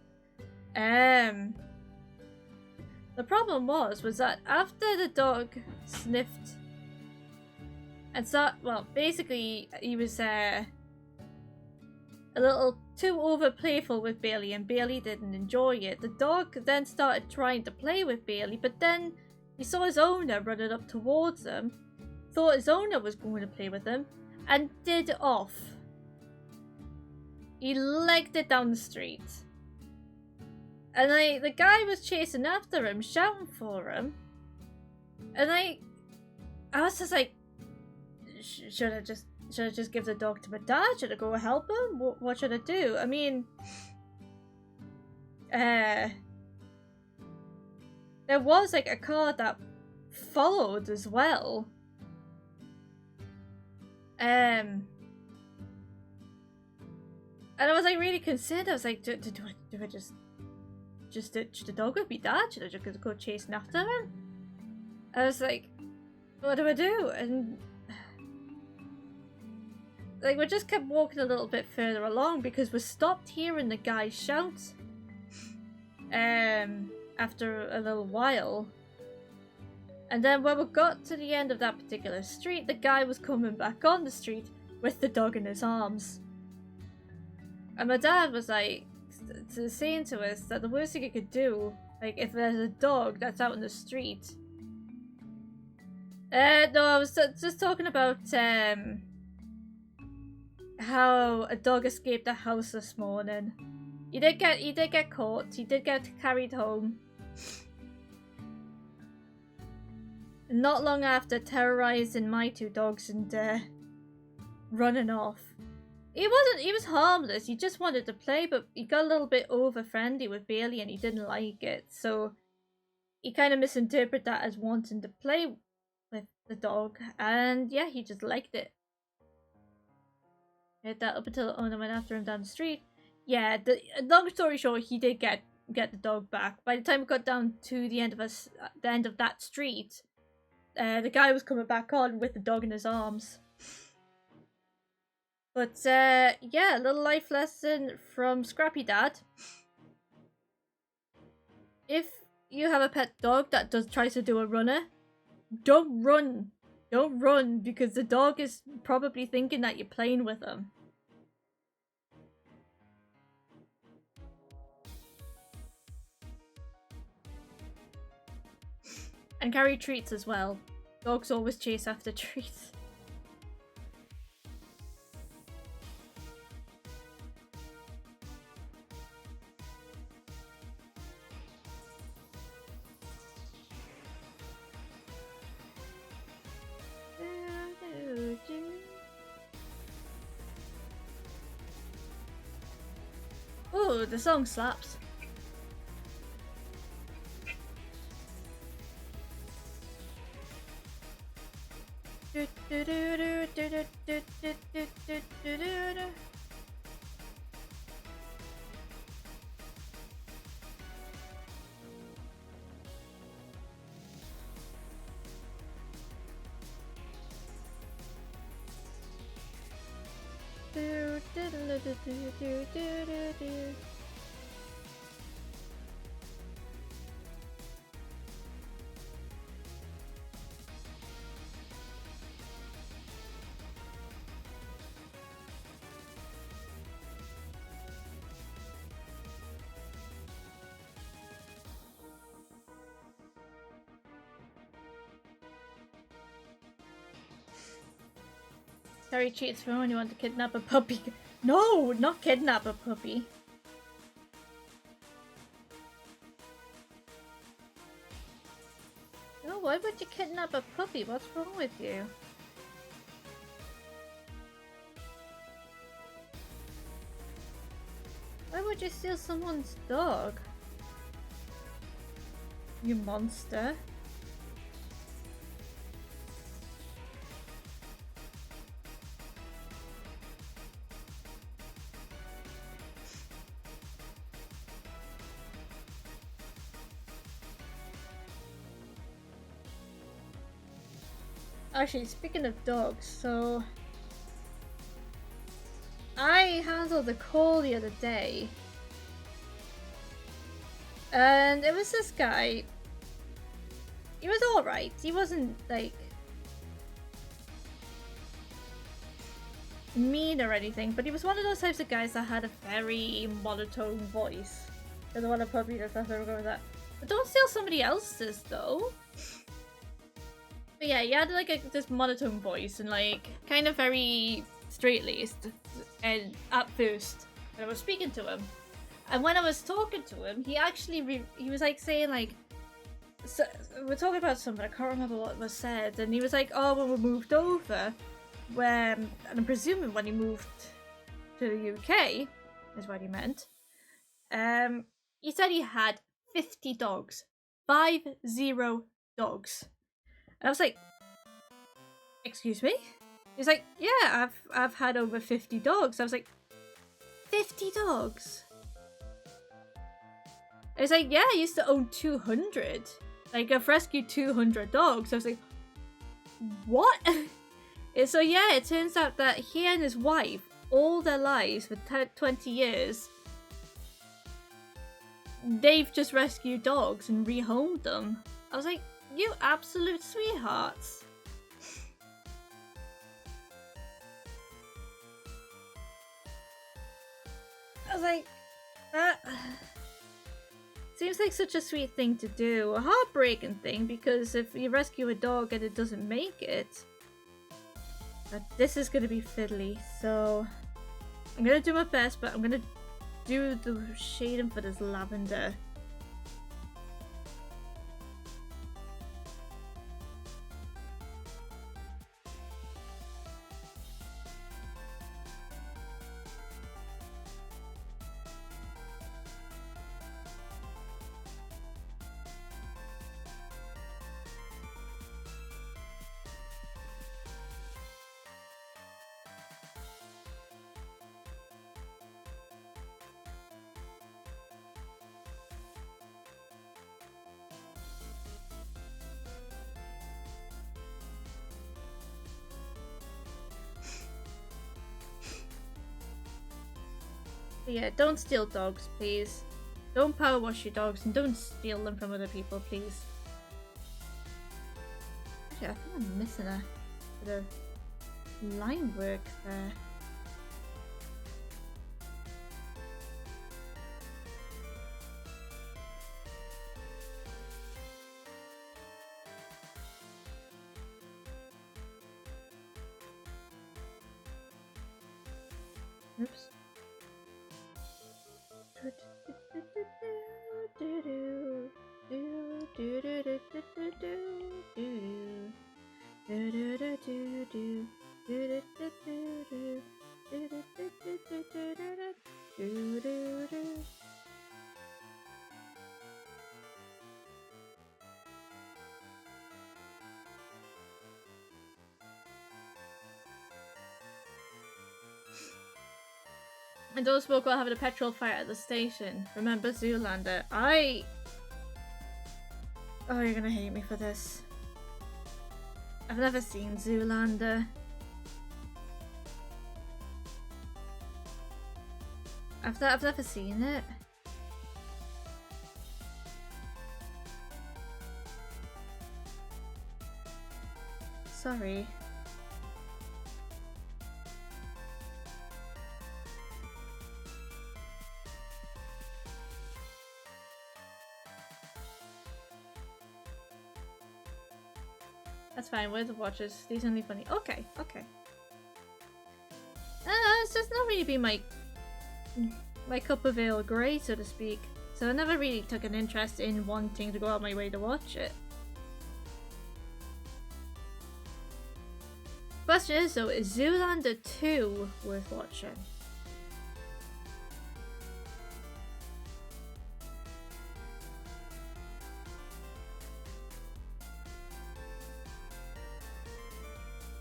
The problem was that after the dog sniffed and basically he was a little too over playful with Bailey, and Bailey didn't enjoy it. The dog then started trying to play with Bailey, but then he saw his owner running up towards him, thought his owner was going to play with him, and did off. He legged it down the street. And the guy was chasing after him, shouting for him. And I was just like, should I just give the dog to my dad? Should I go help him? What should I do? I mean, there was like a car that followed as well. And I was like really concerned. I was like, do I just ditch the dog with me dad? Should I just go chasing after him? I was like, what do I do? And like, we just kept walking a little bit further along because we stopped hearing the guy shout after a little while. And then when we got to the end of that particular street, the guy was coming back on the street with the dog in his arms. And my dad was like, saying to us that the worst thing he could do, like, if there's a dog that's out in the street. No, I was just talking about, how a dog escaped the house this morning. He did get caught. He did get carried home. Not long after terrorizing my two dogs and running off. He was harmless. He just wanted to play, but he got a little bit over friendly with Bailey and he didn't like it. So he kind of misinterpreted that as wanting to play with the dog, and yeah, he just liked it. That up until the owner went after him down the street. Yeah, the long story short, he did get the dog back. By the time we got down to the end of that street, the guy was coming back on with the dog in his arms. But yeah, a little life lesson from Scrappy Dad. If you have a pet dog that tries to do a runner, don't run. Don't run, because the dog is probably thinking that you're playing with him. And carry treats as well. Dogs always chase after treats. Oh, the song slaps. Harry cheats for when you want to kidnap a puppy. No, not kidnap a puppy. No, why would you kidnap a puppy? What's wrong with you? Why would you steal someone's dog? You monster. Actually, speaking of dogs, so I handled a call the other day, and it was this guy. He was alright. He wasn't like mean or anything, but he was one of those types of guys that had a very monotone voice. I don't want to puppy that's not where we're going with that. But don't steal somebody else's though. But yeah, he had like this monotone voice and like kind of very straight-laced. And at first, when I was speaking to him, and when I was talking to him, he actually he was like saying like, so, we're talking about something, I can't remember what was said, and he was like, oh, when we moved over, when, and I'm presuming when he moved to the UK, is what he meant, he said he had 50 dogs. 50 dogs. And I was like, excuse me? He's like, yeah, I've had over 50 dogs. I was like, 50 dogs? I was like, yeah, I used to own 200. Like, I've rescued 200 dogs. I was like, what? And so yeah, it turns out that he and his wife, all their lives for 20 years, they've just rescued dogs and rehomed them. I was like, you absolute sweethearts. I was like, that seems like such a sweet thing to do. A heartbreaking thing, because if you rescue a dog and it doesn't make it, this is going to be fiddly. So I'm going to do my best, but I'm going to do the shading for this lavender. But yeah, don't steal dogs, please. Don't power wash your dogs and don't steal them from other people, please. Actually, I think I'm missing a bit of line work there. Oops. And don't spoke about having a petrol fight at the station. Remember Zoolander? Oh, you're gonna hate me for this. I've never seen Zoolander. I've never seen it. Sorry. That's fine, we're the watchers. These only funny. Okay, okay. It's just not really been my cup of Earl Grey, so to speak. So I never really took an interest in wanting to go out of my way to watch it. Question is though, is Zoolander 2 worth watching?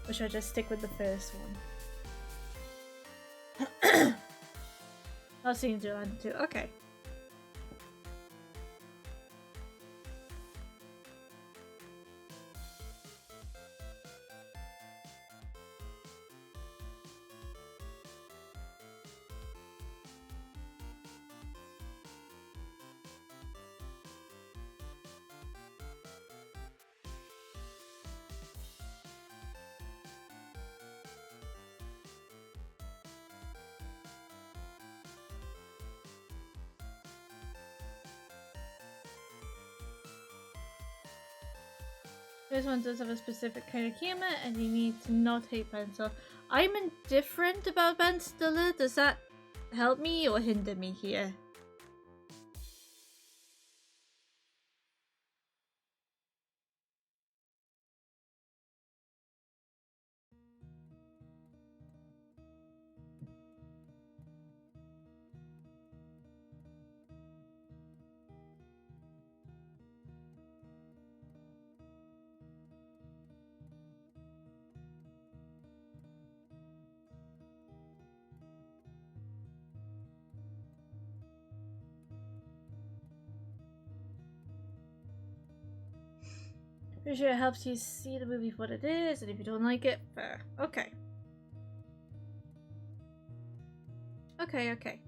Or should I just stick with the first one? I've seen Zoolander 2. Okay. This one does have a specific kind of humor, and you need to not hate Ben Stiller. I'm indifferent about Ben Stiller. Does that help me or hinder me here? Pretty sure it helps you see the movie for what it is, and if you don't like it, fair. Okay. Okay, okay.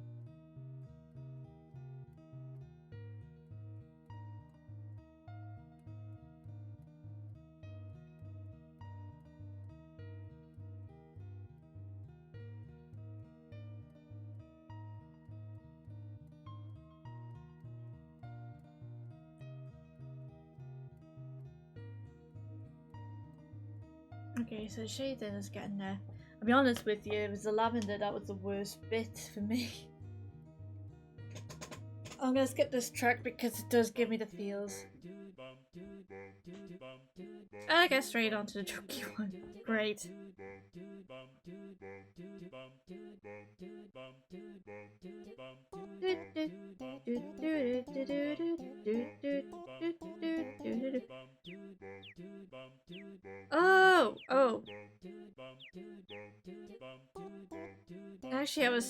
Okay, so shading is getting there. I'll be honest with you, it was the lavender that was the worst bit for me. I'm gonna skip this track because it does give me the feels. I guess straight on to the jokey one. Great. Oh. Actually,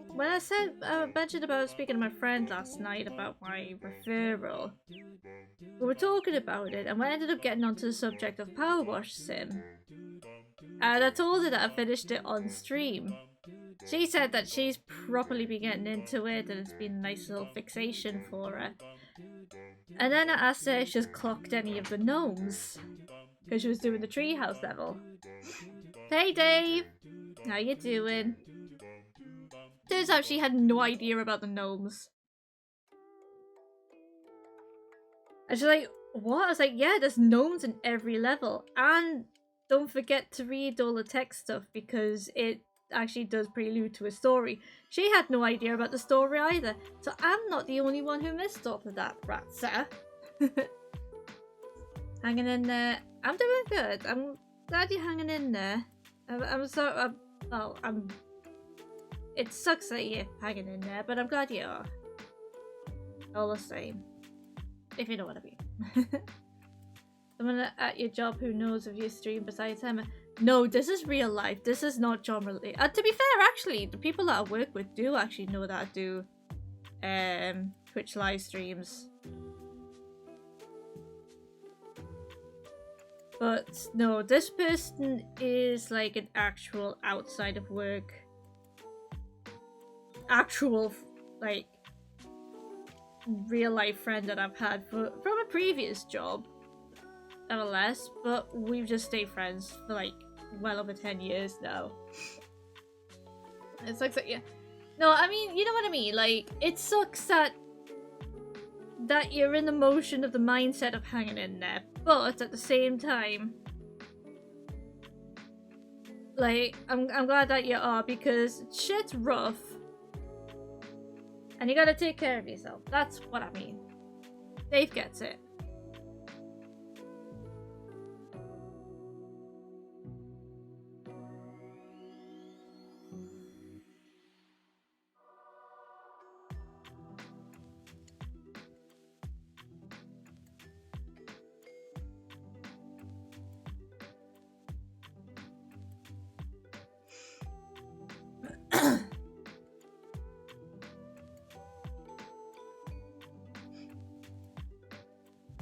when I mentioned about speaking to my friend last night about my referral, we were talking about it, and we ended up getting onto the subject of Power Wash Sim. And I told her that I finished it on stream. She said that she's properly been getting into it, and it's been a nice little fixation for her. And then I asked her if she's clocked any of the gnomes, because she was doing the treehouse level. Hey Dave! How you doing? Turns out she had no idea about the gnomes. And she's like, what? I was like, yeah, there's gnomes in every level. And don't forget to read all the text stuff because it actually does prelude to a story. She had no idea about the story either, so I'm not the only one who missed all of that, Ratsa. Hanging in there. I'm doing good. I'm glad you're hanging in there. It sucks that you're hanging in there, but I'm glad you are. All the same. If you know what I mean. Someone at your job who knows of your stream besides Emma. No, this is real life. This is not job related. To be fair, actually, the people that I work with do actually know that I do Twitch live streams. But no, this person is like an actual outside of work. Actual, like, real life friend that I've had from a previous job. Nevertheless, but we've just stayed friends for like well over 10 years now. It sucks that, yeah. No, I mean, you know what I mean? Like, it sucks that you're in the motion of the mindset of hanging in there, but at the same time, like, I'm glad that you are, because shit's rough. And you gotta take care of yourself. That's what I mean. Dave gets it.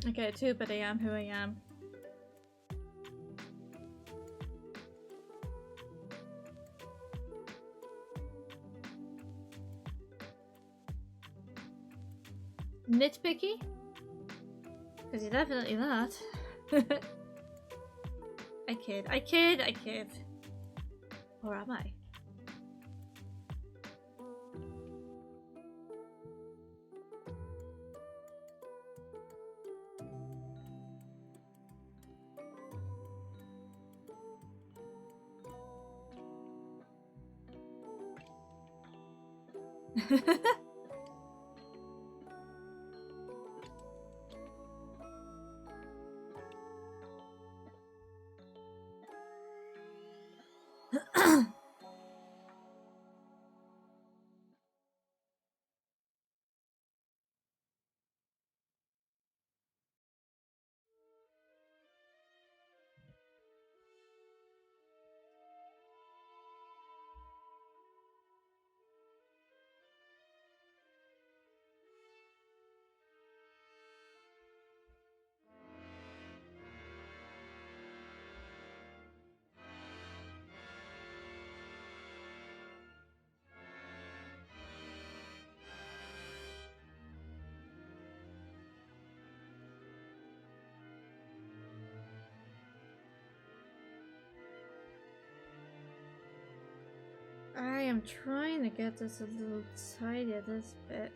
Okay, too, but I am who I am. Nitpicky? Because you're definitely that. I kid. Or am I? I am trying to get this a little tighter this bit.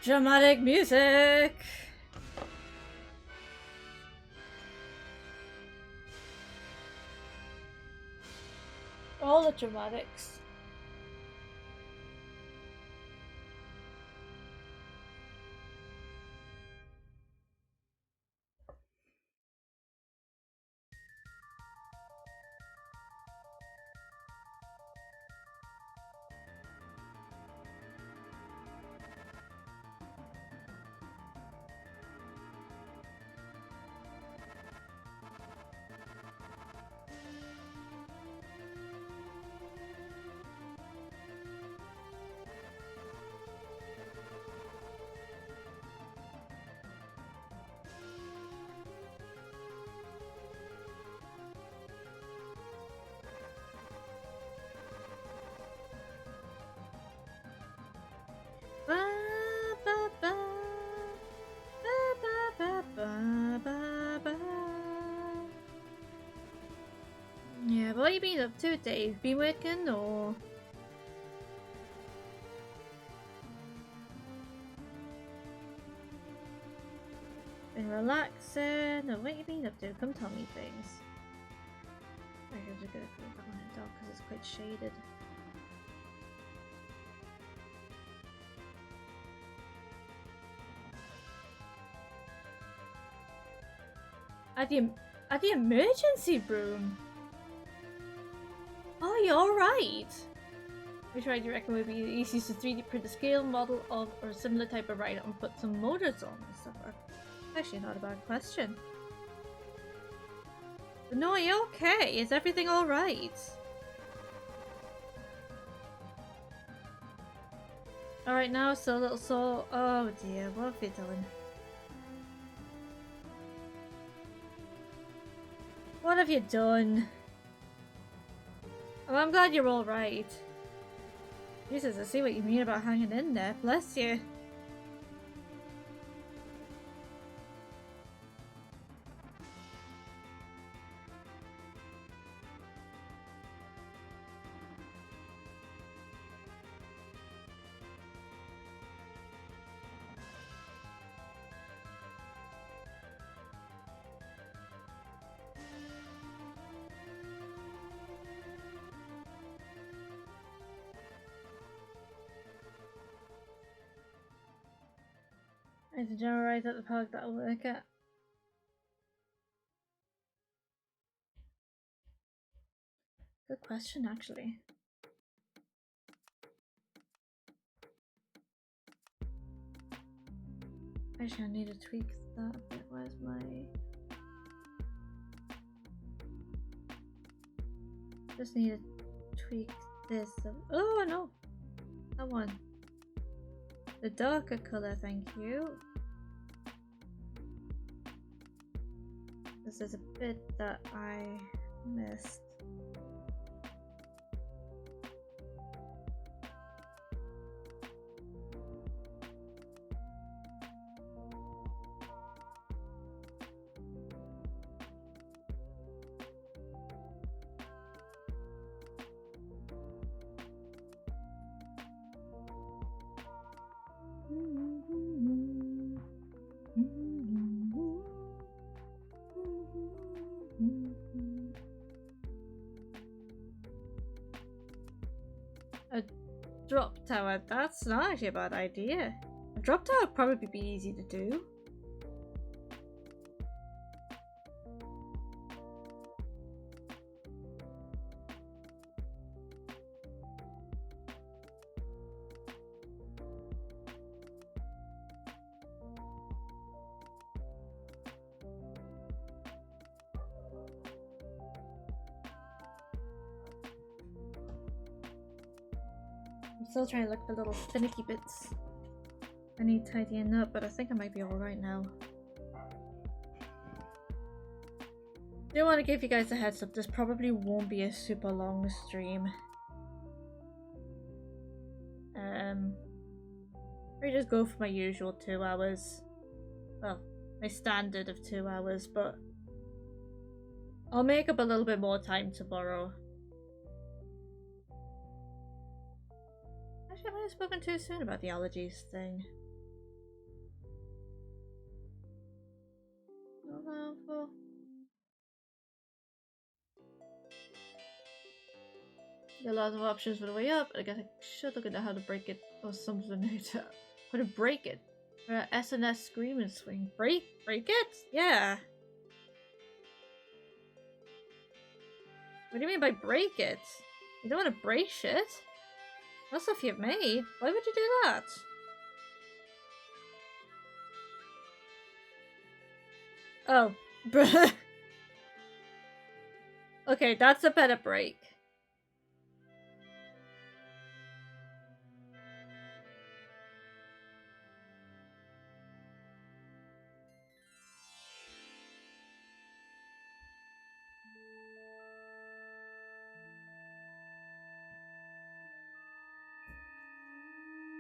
Dramatic music! All the dramatics. Yeah, what have you been up to, Dave? Been working or? Been relaxing. No, what you been up to? Come tell me things. I'm just gonna close that one door because it's quite shaded. At the emergency room. Oh, you're alright. Which ride do you reckon would be the easiest to 3D print a scale model of or a similar type of ride and put some motors on and stuff? Actually, not a bad question. But no, are you okay? Is everything alright? Alright, now still a little sore. Oh dear, what have you done? What have you done? Oh, I'm glad you're alright. Jesus, I see what you mean about hanging in there. Bless you. Is the general ride at the park that'll work at? Good question, actually. Actually, I need to tweak that a bit. Where's my... Just need to tweak this. Oh, no! That one. The darker color, thank you. This is a bit that I missed. A drop tower, that's not actually a bad idea. A drop tower would probably be easy to do. I'm still trying to look for little finicky bits. I need tidying up, but I think I might be alright now. Do want to give you guys a heads up, this probably won't be a super long stream. I just go for my usual 2 hours. Well, my standard of 2 hours, but I'll make up a little bit more time tomorrow. Actually, I might have spoken too soon about the allergies thing. There are lots of options for the way up. I guess I should look into how to break it or something. How to break it. SNS scream and swing. Break it? Yeah. What do you mean by break it? You don't want to break shit? That's stuff you've made. Why would you do that? Oh. Okay, that's a better break.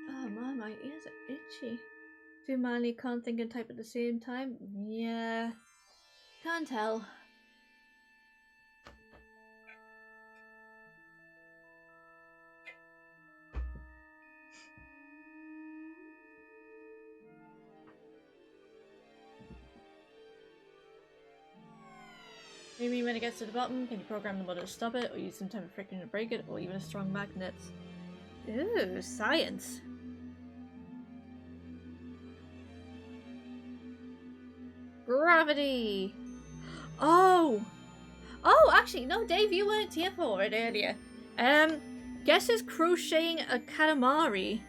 Oh man, my ears are itchy. Too manly, can't think and type at the same time? Yeah. Can't tell. Maybe when it gets to the bottom, can you program the motor to stop it, or use some type of friction to break it, or even a strong magnet? Ooh, science. Gravity! Oh! Oh, actually, no, Dave, you weren't here for it earlier. Guess who's crocheting a Katamari?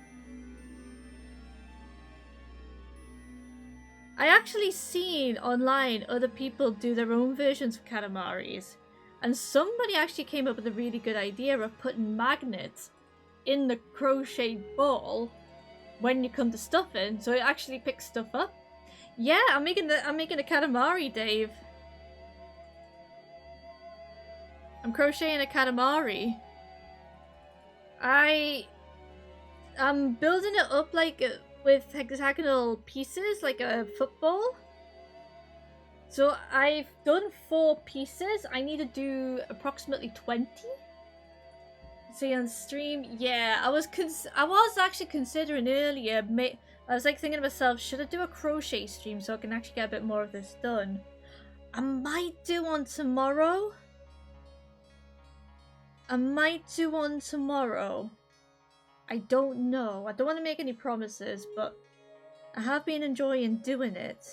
I actually seen online other people do their own versions of Katamaris. And somebody actually came up with a really good idea of putting magnets in the crocheted ball when you come to stuffing, so it actually picks stuff up. Yeah, I'm making a Katamari, Dave. I'm crocheting a Katamari. I'm building it up like with hexagonal pieces, like a football. So I've done 4 pieces. I need to do approximately 20. See on stream, yeah. I was actually considering earlier. I was like thinking to myself, should I do a crochet stream so I can actually get a bit more of this done? I might do one tomorrow. I don't know. I don't want to make any promises, but I have been enjoying doing it.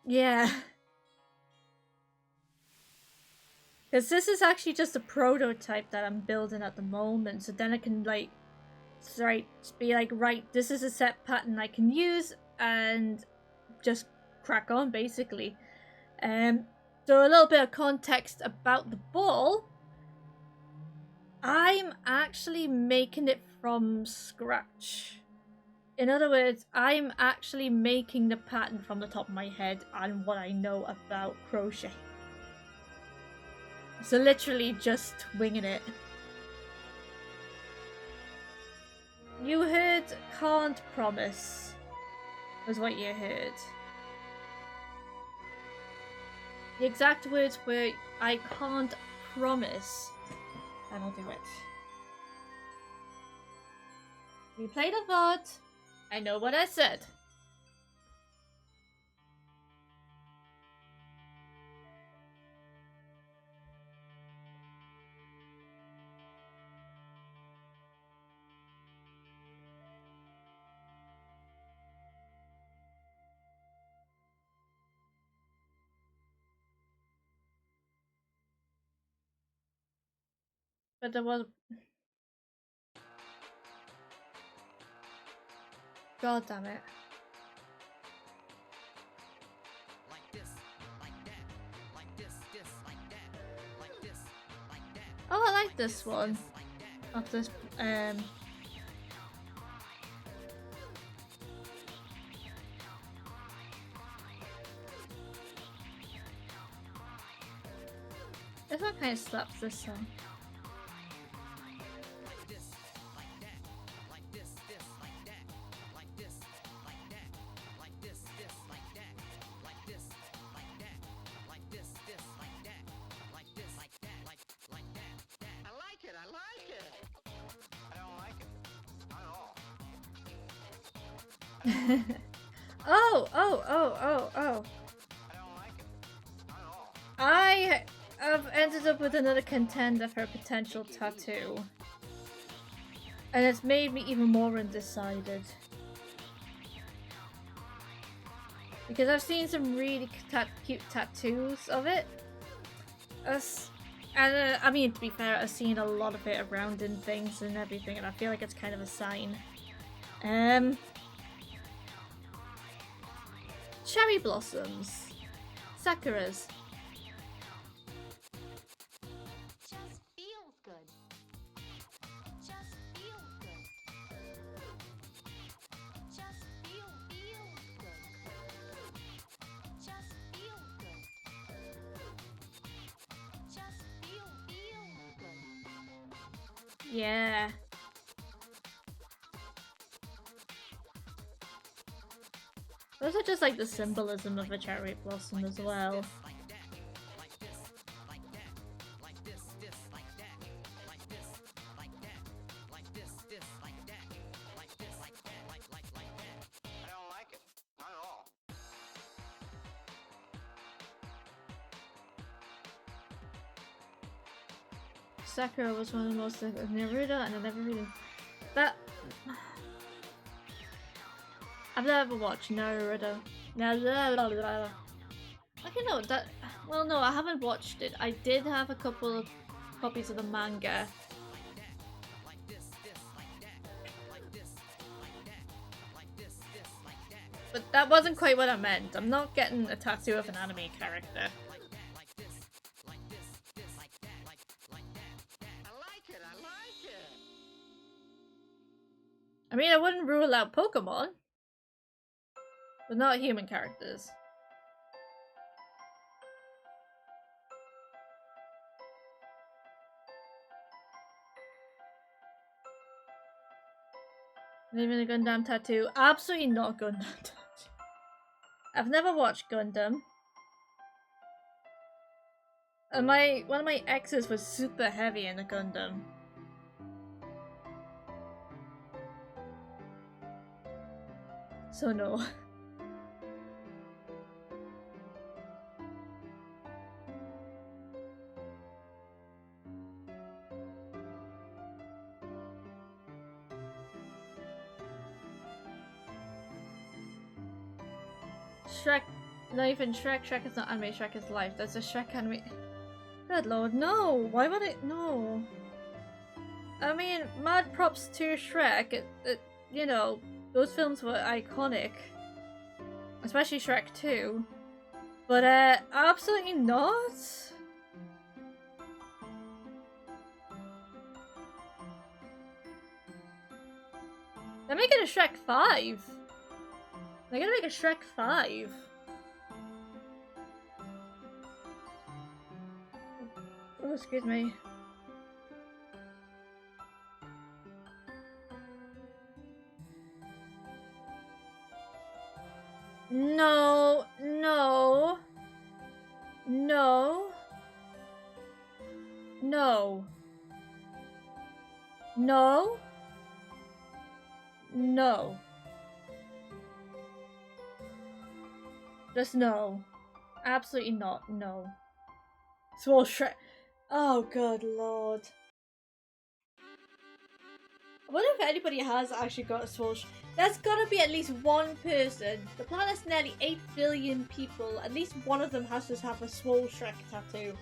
Yeah. Because this is actually just a prototype that I'm building at the moment, so then I can like, be like, right, this is a set pattern I can use, and just crack on, basically. So a little bit of context about the ball. I'm actually making it from scratch. In other words, I'm actually making the pattern from the top of my head and what I know about crochet. So literally just winging it. You heard can't promise, was what you heard. The exact words were, I can't promise that I'll do it. We played a VOD. I know what I said. But there was... God damn it. Oh, I like this one. Of this, this one kind of slaps this song. Oh. I have ended up with another contender for a potential tattoo. And it's made me even more undecided. Because I've seen some really cute tattoos of it. And I mean, to be fair, I've seen a lot of it around in things and everything, and I feel like it's kind of a sign. Cherry blossoms. Sakuras. Just feels good. Just feels good. Just feels good. Just feels good. Just feels good. Yeah. Those are just like the symbolism of a cherry blossom as well. Sakura was one of the most Naruto, and I never really that. I've never watched Naruto. Naruto. Okay, no, that. Well, no, I haven't watched it. I did have a couple of copies of the manga. But that wasn't quite what I meant. I'm not getting a tattoo of an anime character. I mean, I wouldn't rule out Pokemon, but not human characters. Even a Gundam tattoo? Absolutely not a Gundam tattoo. I've never watched Gundam. And one of my exes was super heavy in a Gundam. So no. Shrek, not even Shrek. Shrek is not anime, Shrek is life. There's a Shrek anime. Good lord, no! Why would it? No. I mean, mad props to Shrek. You know, those films were iconic. Especially Shrek 2. But, absolutely not! They're making a Shrek 5. They're gonna make a Shrek 5. Oh, excuse me. No, no, no, no, no, no. Just no. Absolutely not, no. Swole Shrek. Oh, good lord. I wonder if anybody has actually got a Swole Shrek. There's gotta be at least one person. The planet's nearly 8 billion people. At least one of them has to have a Swole Shrek tattoo.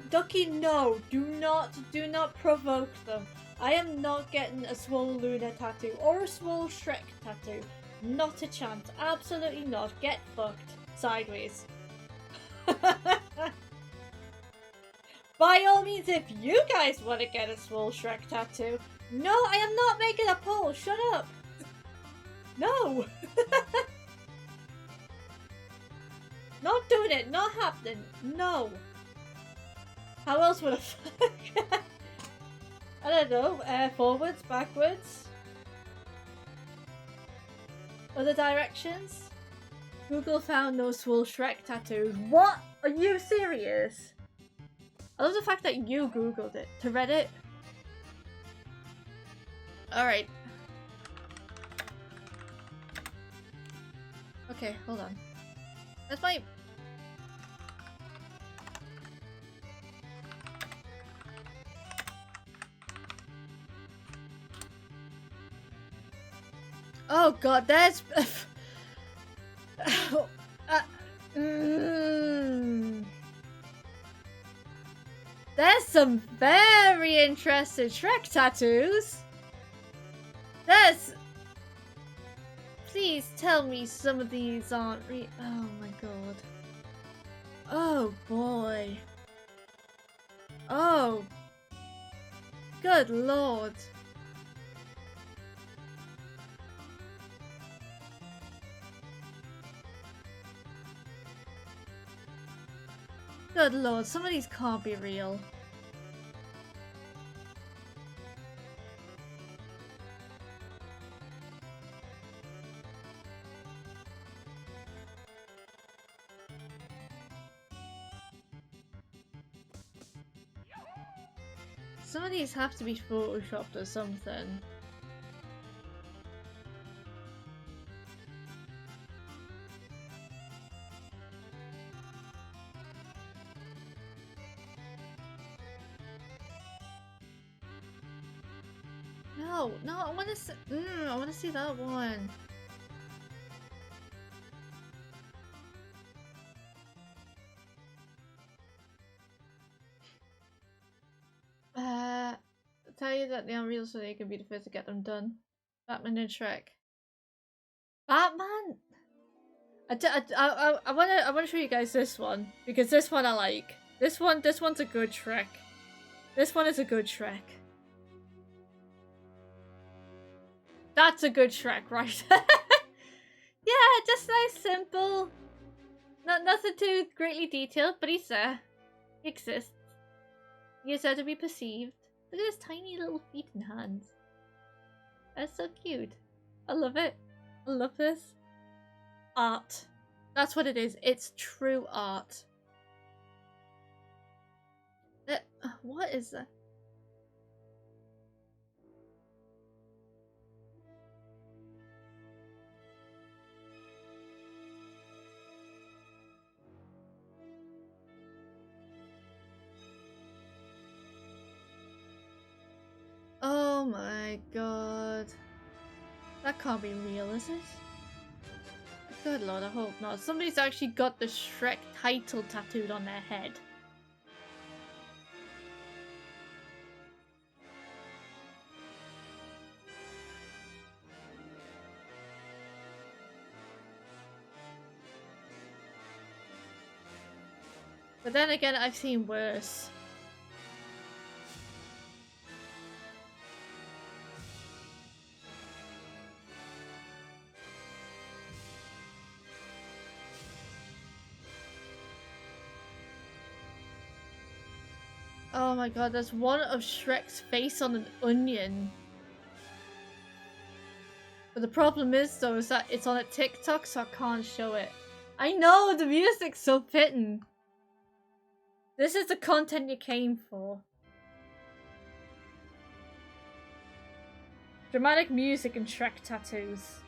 Ducky, no. Do not provoke them. I am not getting a Swole Luna tattoo or a Swole Shrek tattoo. Not a chance. Absolutely not. Get fucked. Sideways. By all means, if you guys want to get a Swole Shrek tattoo. No, I am not making a poll. Shut up. No. Not doing it. Not happening. No. How else would I fuck? I don't know. Forwards, backwards. Other directions? Google found no Swole Shrek tattoos. What? Are you serious? I love the fact that you Googled it. To Reddit? Alright. Okay, hold on. That's my... Oh god, there's... There's some very interesting Shrek tattoos. There's... Please tell me some of these aren't oh my god. Oh boy. Oh. Good lord. Good lord, some of these can't be real. Some of these have to be photoshopped or something. No, no, I want to see. I want to see that one. Tell you that the Unreal so they can be the first to get them done. Batman and Shrek. Batman. I wanna show you guys this one because this one I like. This one's a good Shrek. This one is a good Shrek. That's a good Shrek, right? Yeah, just nice, simple. Nothing too greatly detailed, but he's there. He exists. He is there to be perceived. Look at his tiny little feet and hands. That's so cute. I love it. I love this. Art. That's what it is. It's true art. What is that? Oh my god. That can't be real, is it? Good lord, I hope not. Somebody's actually got the Shrek title tattooed on their head. But then again, I've seen worse. Oh my god, there's one of Shrek's face on an onion. But the problem is though, is that it's on a TikTok, so I can't show it. I know, the music's so fitting. This is the content you came for. Dramatic music and Shrek tattoos.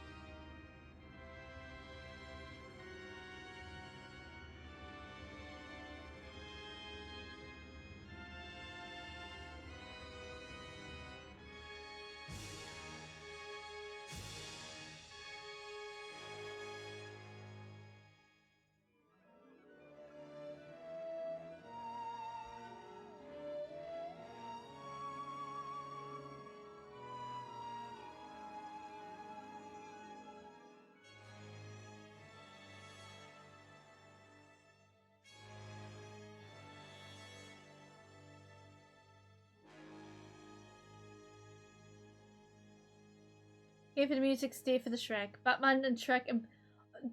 Stay for the music, stay for the Shrek. Batman and Shrek and...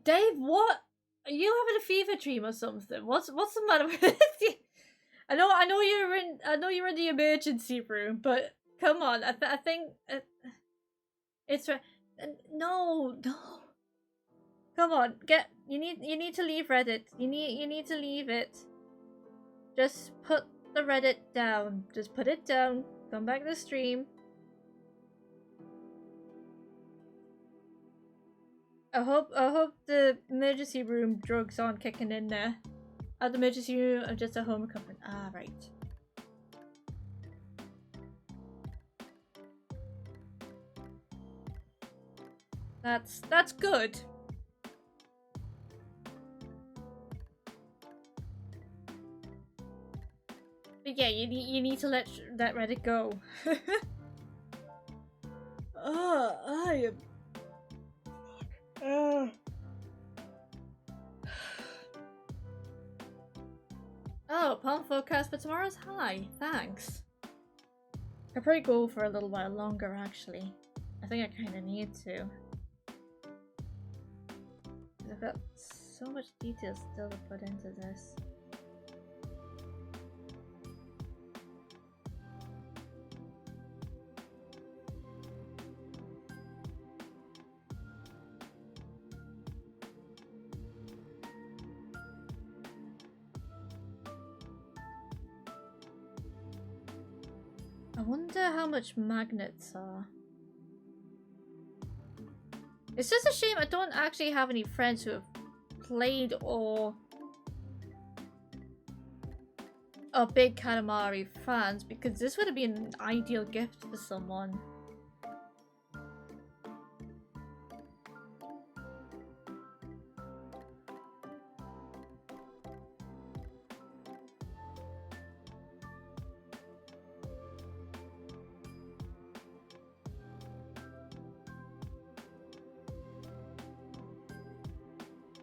Dave, what? Are you having a fever dream or something? What's the matter with you? I know you're in the emergency room, but come on, I think it's no. Come on, you need to leave Reddit. You need to leave it. Just put the Reddit down. Just put it down. Come back to the stream. I hope the emergency room drugs aren't kicking in there. At the emergency room, I'm just at home recovering. Ah, right. That's good. But yeah, you need to let Reddit go. I am. Oh, palm forecast for tomorrow's high. Thanks. I'll probably go for a little while longer, actually. I think I kind of need to. I've got so much detail still to put into this. I wonder how much magnets are. It's just a shame I don't actually have any friends who have played or are big Katamari fans, because this would have been an ideal gift for someone.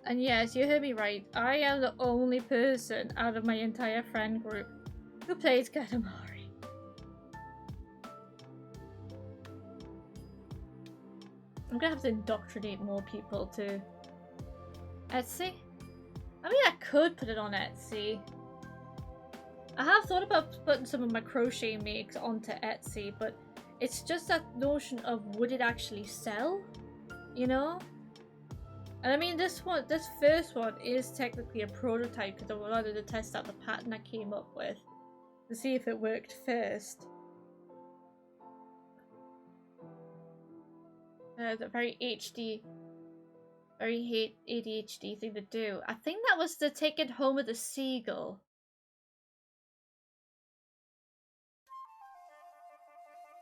And yes, you heard me right. I am the only person out of my entire friend group who plays Katamari. I'm gonna have to indoctrinate more people to Etsy. I mean, I could put it on Etsy. I have thought about putting some of my crochet makes onto Etsy, but it's just that notion of would it actually sell? You know? And I mean, this first one is technically a prototype because I wanted to test out the pattern I came up with to see if it worked first. It's a very very ADHD thing to do. I think that was the take it home with the seagull.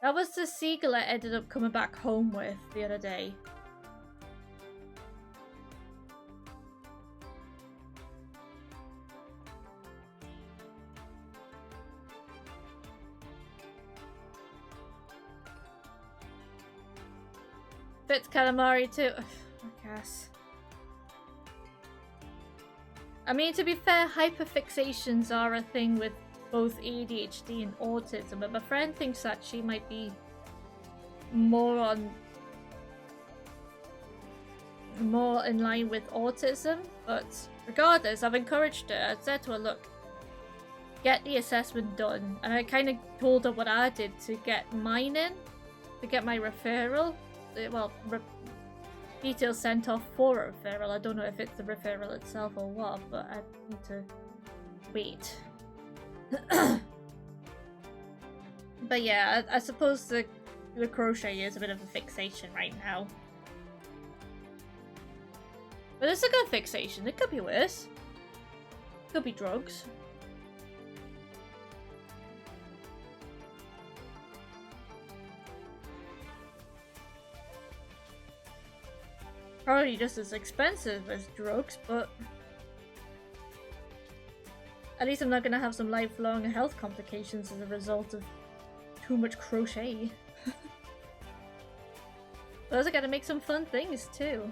That was the seagull I ended up coming back home with the other day. Fits calamari too. I guess. I mean, to be fair, hyperfixations are a thing with both ADHD and autism, but my friend thinks that she might be more in line with autism. But regardless, I've encouraged her. I said to her, look, get the assessment done, and I kind of told her what I did to get mine in, to get my referral. Well, details sent off for a referral. I don't know if it's the referral itself or what, but I need to wait. But yeah, I suppose the crochet is a bit of a fixation right now. But it's a good fixation. It could be worse. Could be drugs. Probably just as expensive as drugs, but at least I'm not gonna have some lifelong health complications as a result of too much crochet. But also gotta make some fun things too.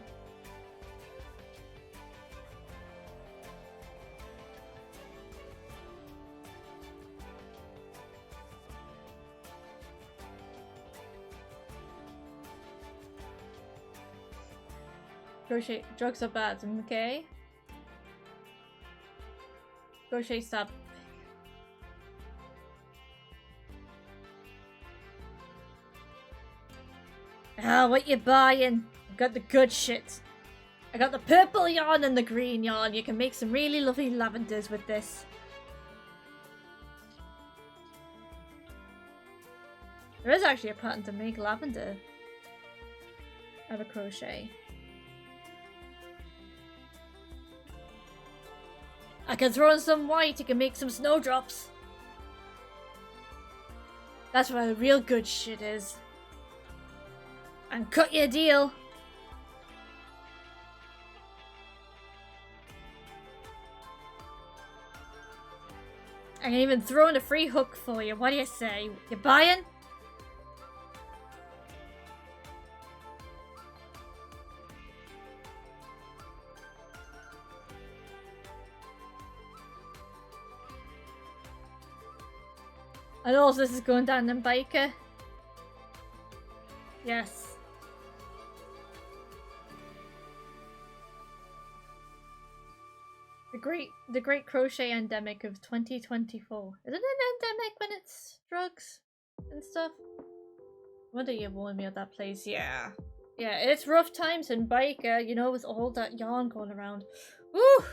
Crochet, drugs are bad, okay? Crochet, stop. Ah, what you buying? I got the good shit. I got the purple yarn and the green yarn. You can make some really lovely lavenders with this. There is actually a pattern to make lavender out of crochet. I can throw in some white, you can make some snowdrops. That's where the real good shit is. And cut you a deal. I can even throw in a free hook for you. What do you say? You buying? And also this is going down in Biker. Yes. The great crochet endemic of 2024. Is it an endemic when it's drugs and stuff? What did you warn me of that place? Yeah. Yeah, it's rough times in Biker, you know, with all that yarn going around. Woo!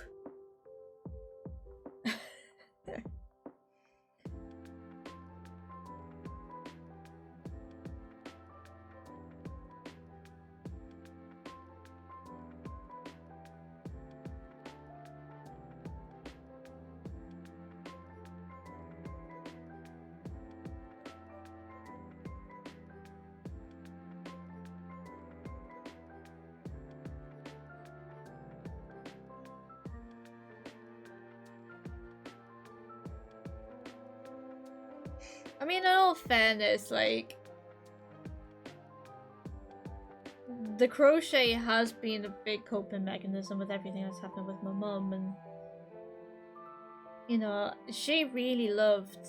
I mean, in all fairness, like, the crochet has been a big coping mechanism with everything that's happened with my mum, and you know, she really loved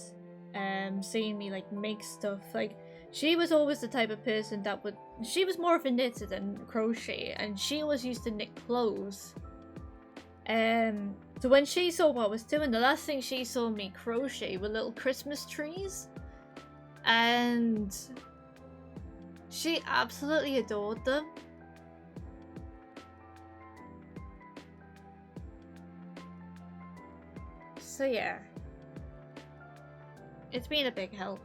seeing me like make stuff. Like, she was always the type of person that would, she was more of a knitter than crochet, and she always used to knit clothes. So when she saw what I was doing, the last thing she saw me crochet were little Christmas trees, and she absolutely adored them. So yeah, it's been a big help.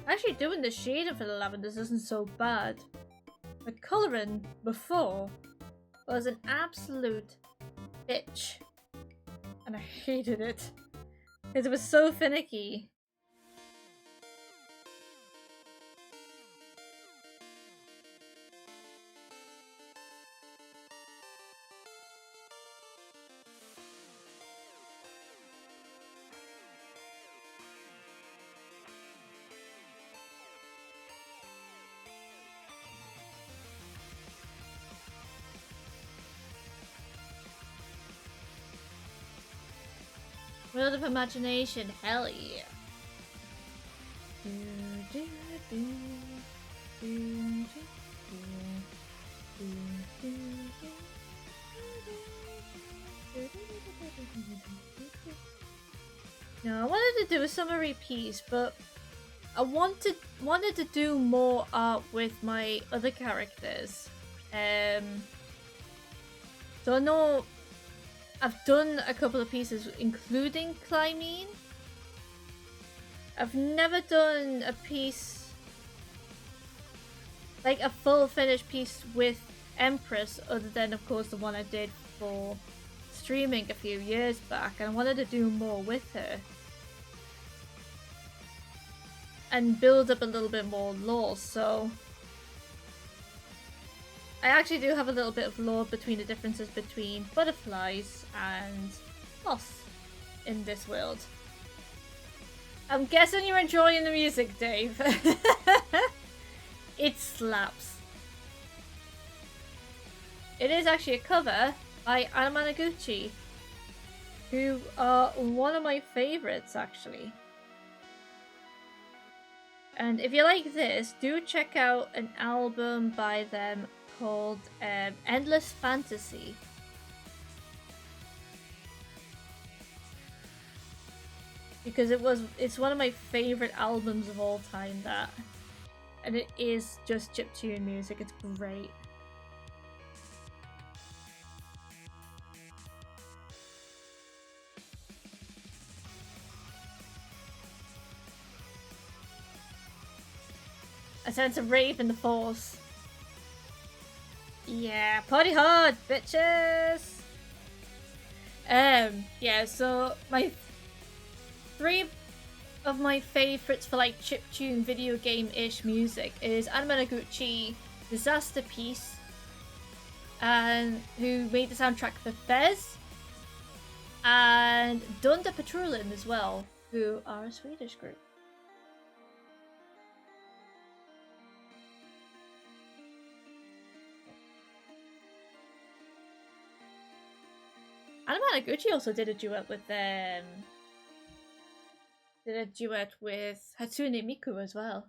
Actually, doing the shading for the lavenders isn't so bad. The colouring before was an absolute bitch, and I hated it because it was so finicky. World of imagination, hell yeah. Now, I wanted to do a summary piece, but I wanted to do more art with my other characters. So I know I've done a couple of pieces, including Clymene. I've never done a piece, like a full finished piece with Empress, other than of course the one I did for streaming a few years back, and I wanted to do more with her and build up a little bit more lore. So I actually do have a little bit of lore between the differences between butterflies and moss in this world. I'm guessing you're enjoying the music, Dave. It slaps. It is actually a cover by Anamanaguchi, who are one of my favorites, actually. And if you like this, do check out an album by them called Endless Fantasy. Because it's one of my favorite albums of all time, that. And it is just chiptune music, it's great. I sense a rave in the force. Yeah, party hard, bitches! Yeah, so my three of my favorites for like chiptune video game-ish music is Anamanaguchi, Disaster Piece, and who made the soundtrack for Fez, and Dunda Patrulin as well, who are a Swedish group. Anamanaguchi also did a duet with Hatsune Miku as well.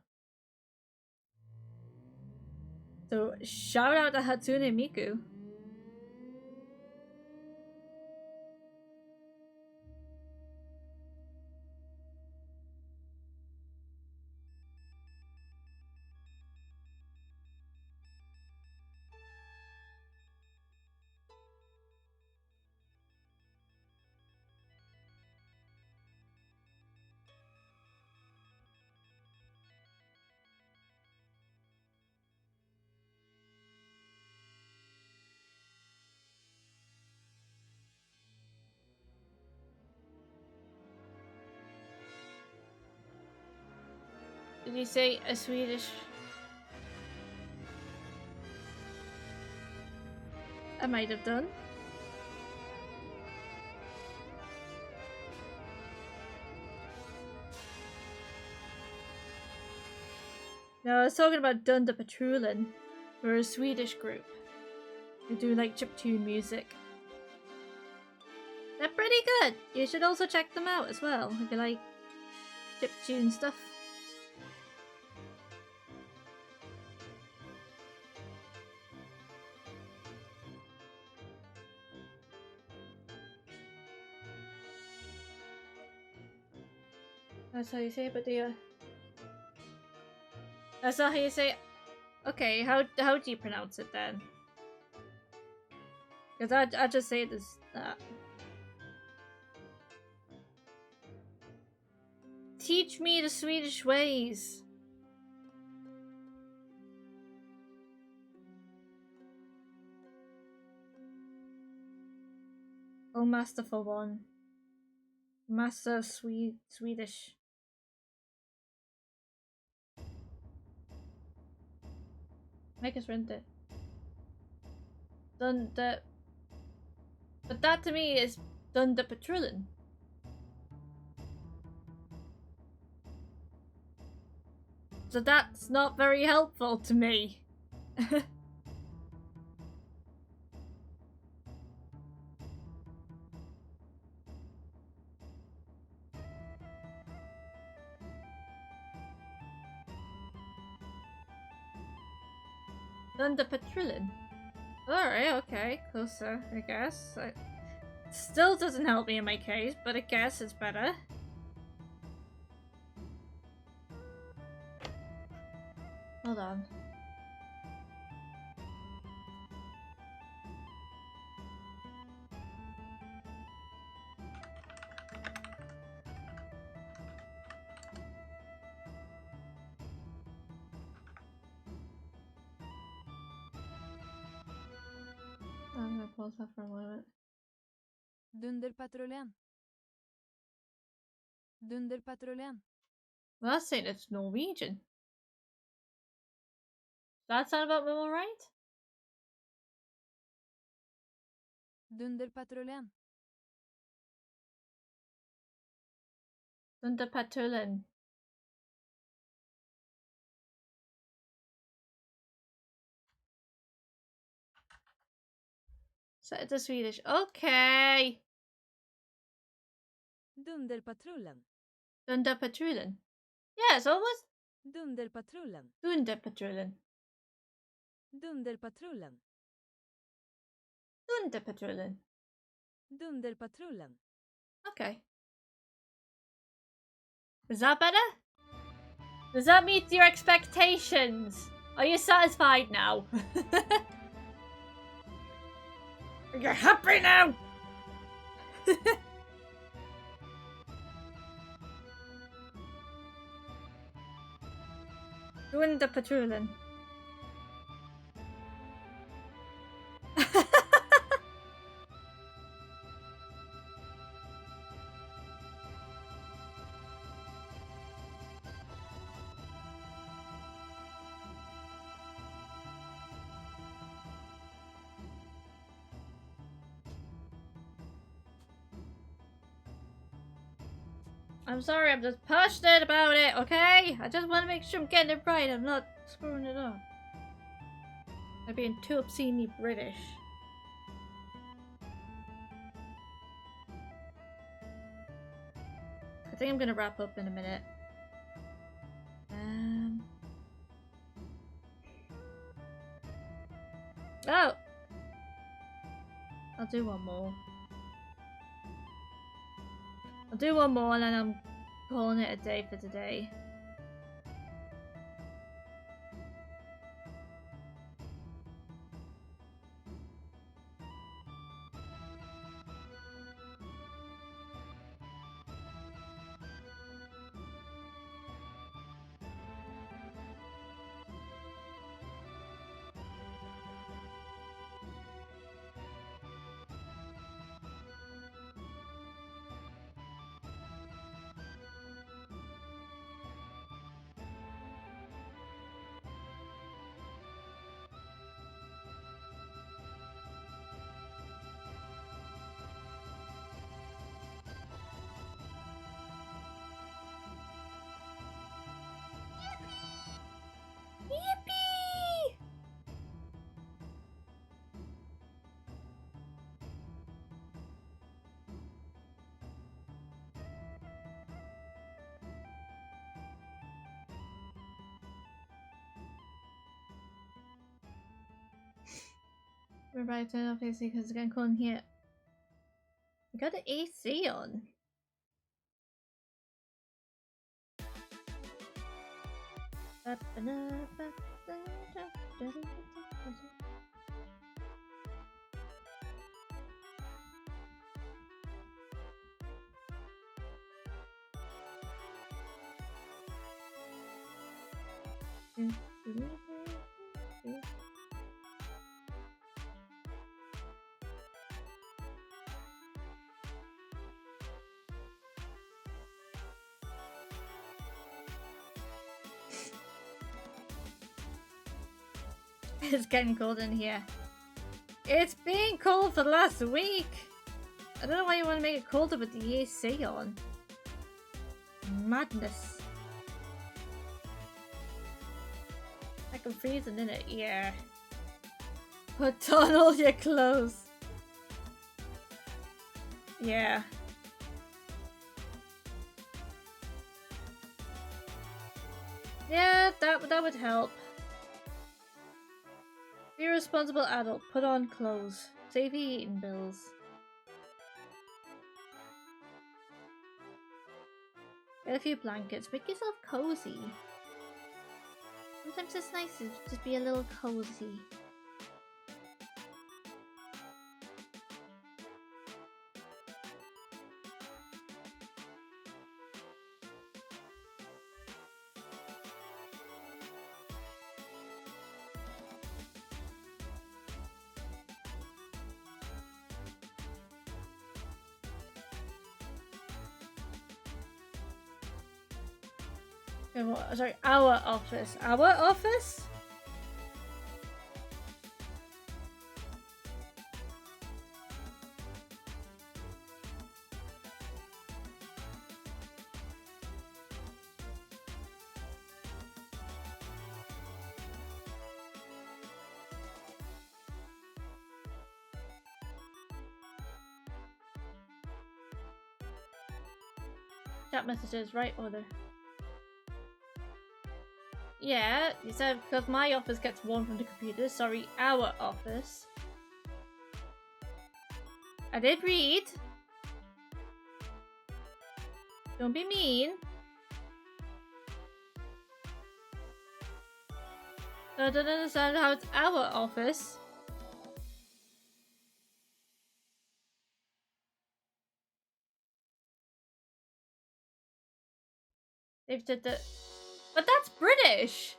So shout out to Hatsune Miku. you say a Swedish? I might have done. No, I was talking about Dunda Patrullen. We're a Swedish group. We do like chiptune music. They're pretty good. You should also check them out as well if you like chiptune stuff. That's how you say it, but that's not how you say it. Okay, how do you pronounce it then? Because I just say it as that. Teach me the Swedish ways. Oh, masterful one. Master of Swedish. Make us rent it. Dunda. But that to me is Dunda Patrullen. So that's not very helpful to me. Dunda Patrullen. Alright, okay, closer, I guess. Still doesn't help me in my case, but I guess it's better. Hold on. I'm gonna pause that for a moment. Dunderpatruljen. Dunderpatruljen. Well, that's saying it's Norwegian. Does that sound about all right? Dunderpatruljen. Dunda Patrullen. Set it to Swedish. Okay. Dunderpatrullen. Dunda Patrullen. Yeah, it's almost Dunderpatrullen. Dunda Patrullen. Dunderpatrullen. Dunda Patrullen. Dunderpatrullen. Okay. Is that better? Does that meet your expectations? Are you satisfied now? Are you happy now? Doing the patrolling. I'm sorry, I'm just passionate about it, okay? I just want to make sure I'm getting it right. I'm not screwing it up. I'm being too obscenely British. I think I'm gonna wrap up in a minute. Oh! I'll do one more. I'll do one more and then I'm calling it a day for today. We're right turn off AC because it's getting cold in here. We got the AC on. It's getting cold in here. It's been cold for the last week. I don't know why you want to make it colder with the AC on. Madness. Like I'm freezing in it, yeah. Put on all your clothes. Yeah. Yeah, that would help. Be a responsible adult. Put on clothes. Save your eating bills. Get a few blankets. Make yourself cozy. Sometimes it's nice to just be a little cozy. Sorry, our office. Our office? Chat messages, right order. Yeah, you said because my office gets warm from the computer. Sorry, our office. I did read. Don't be mean. So I don't understand how it's our office. They've said that. But that's British!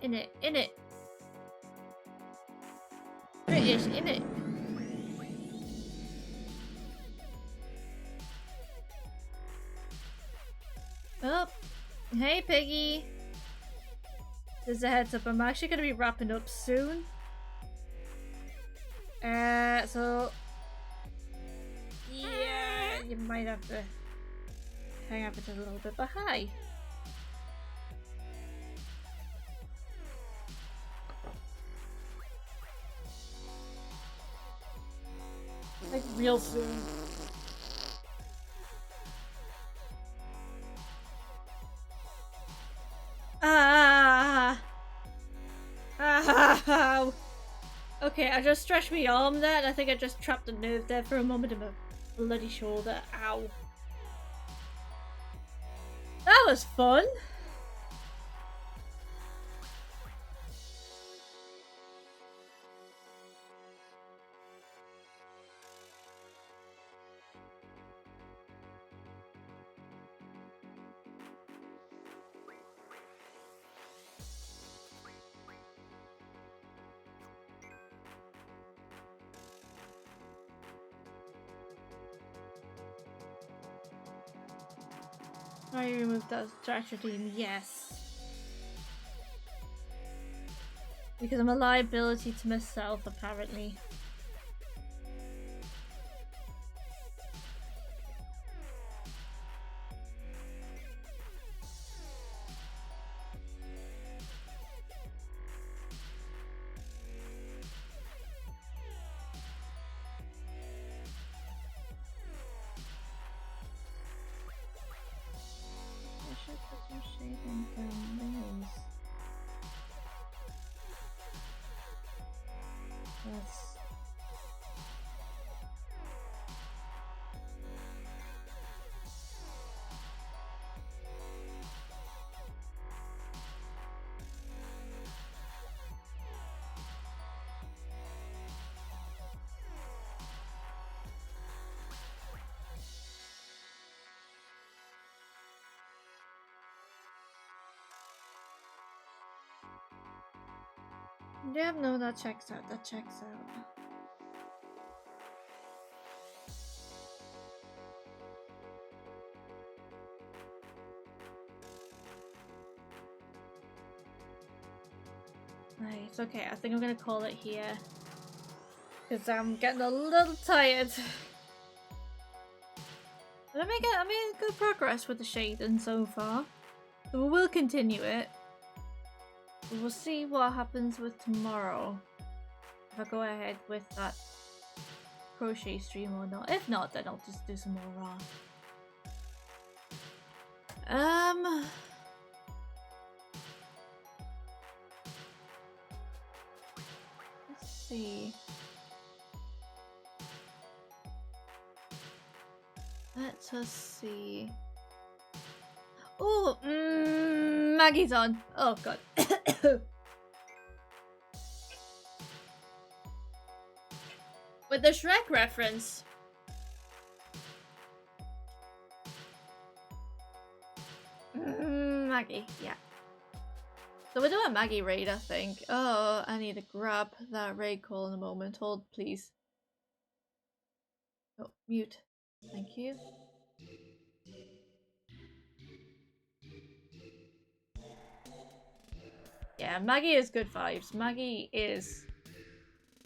In it. British, in it. Oh, hey Piggy. Just a heads up, I'm actually gonna be wrapping up soon. So yeah, you might have to hang out with us a little bit, but hi. Like real soon. Okay, I just stretched my arm there and I think I just trapped a nerve there for a moment of a bloody shoulder. Ow. That was fun. I removed that distraction, yes. Because I'm a liability to myself, apparently. That's... Yeah, no, that checks out. That checks out. Nice. Okay, I think I'm gonna call it here because I'm getting a little tired. But I made good progress with the shading so far. So we will continue it. We'll see what happens with tomorrow. If I go ahead with that crochet stream or not. If not, then I'll just do some more raw. Let's see. Let us see. Oh, Maggie's on. Oh god. With the Shrek reference. Maggie, yeah. So we're doing a Maggie raid, I think. Oh, I need to grab that raid call in a moment. Hold, please. Oh, mute. Thank you. Yeah, Maggie is good vibes. Maggie is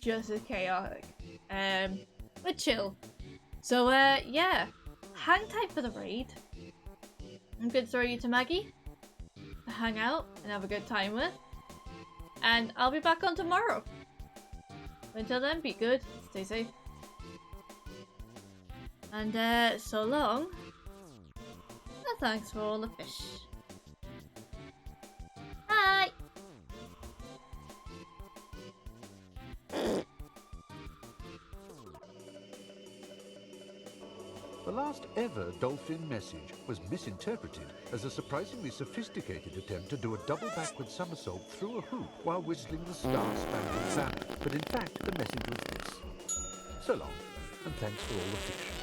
just as chaotic. But chill. So, yeah. Hang tight for the raid. I'm gonna throw you to Maggie to hang out and have a good time with. And I'll be back on tomorrow. Until then, be good. Stay safe. And, so long. And thanks for all the fish. Bye! The last ever dolphin message was misinterpreted as a surprisingly sophisticated attempt to do a double backward somersault through a hoop while whistling the Star-Spangled Banner. But in fact, the message was this. So long, and thanks for all the fish.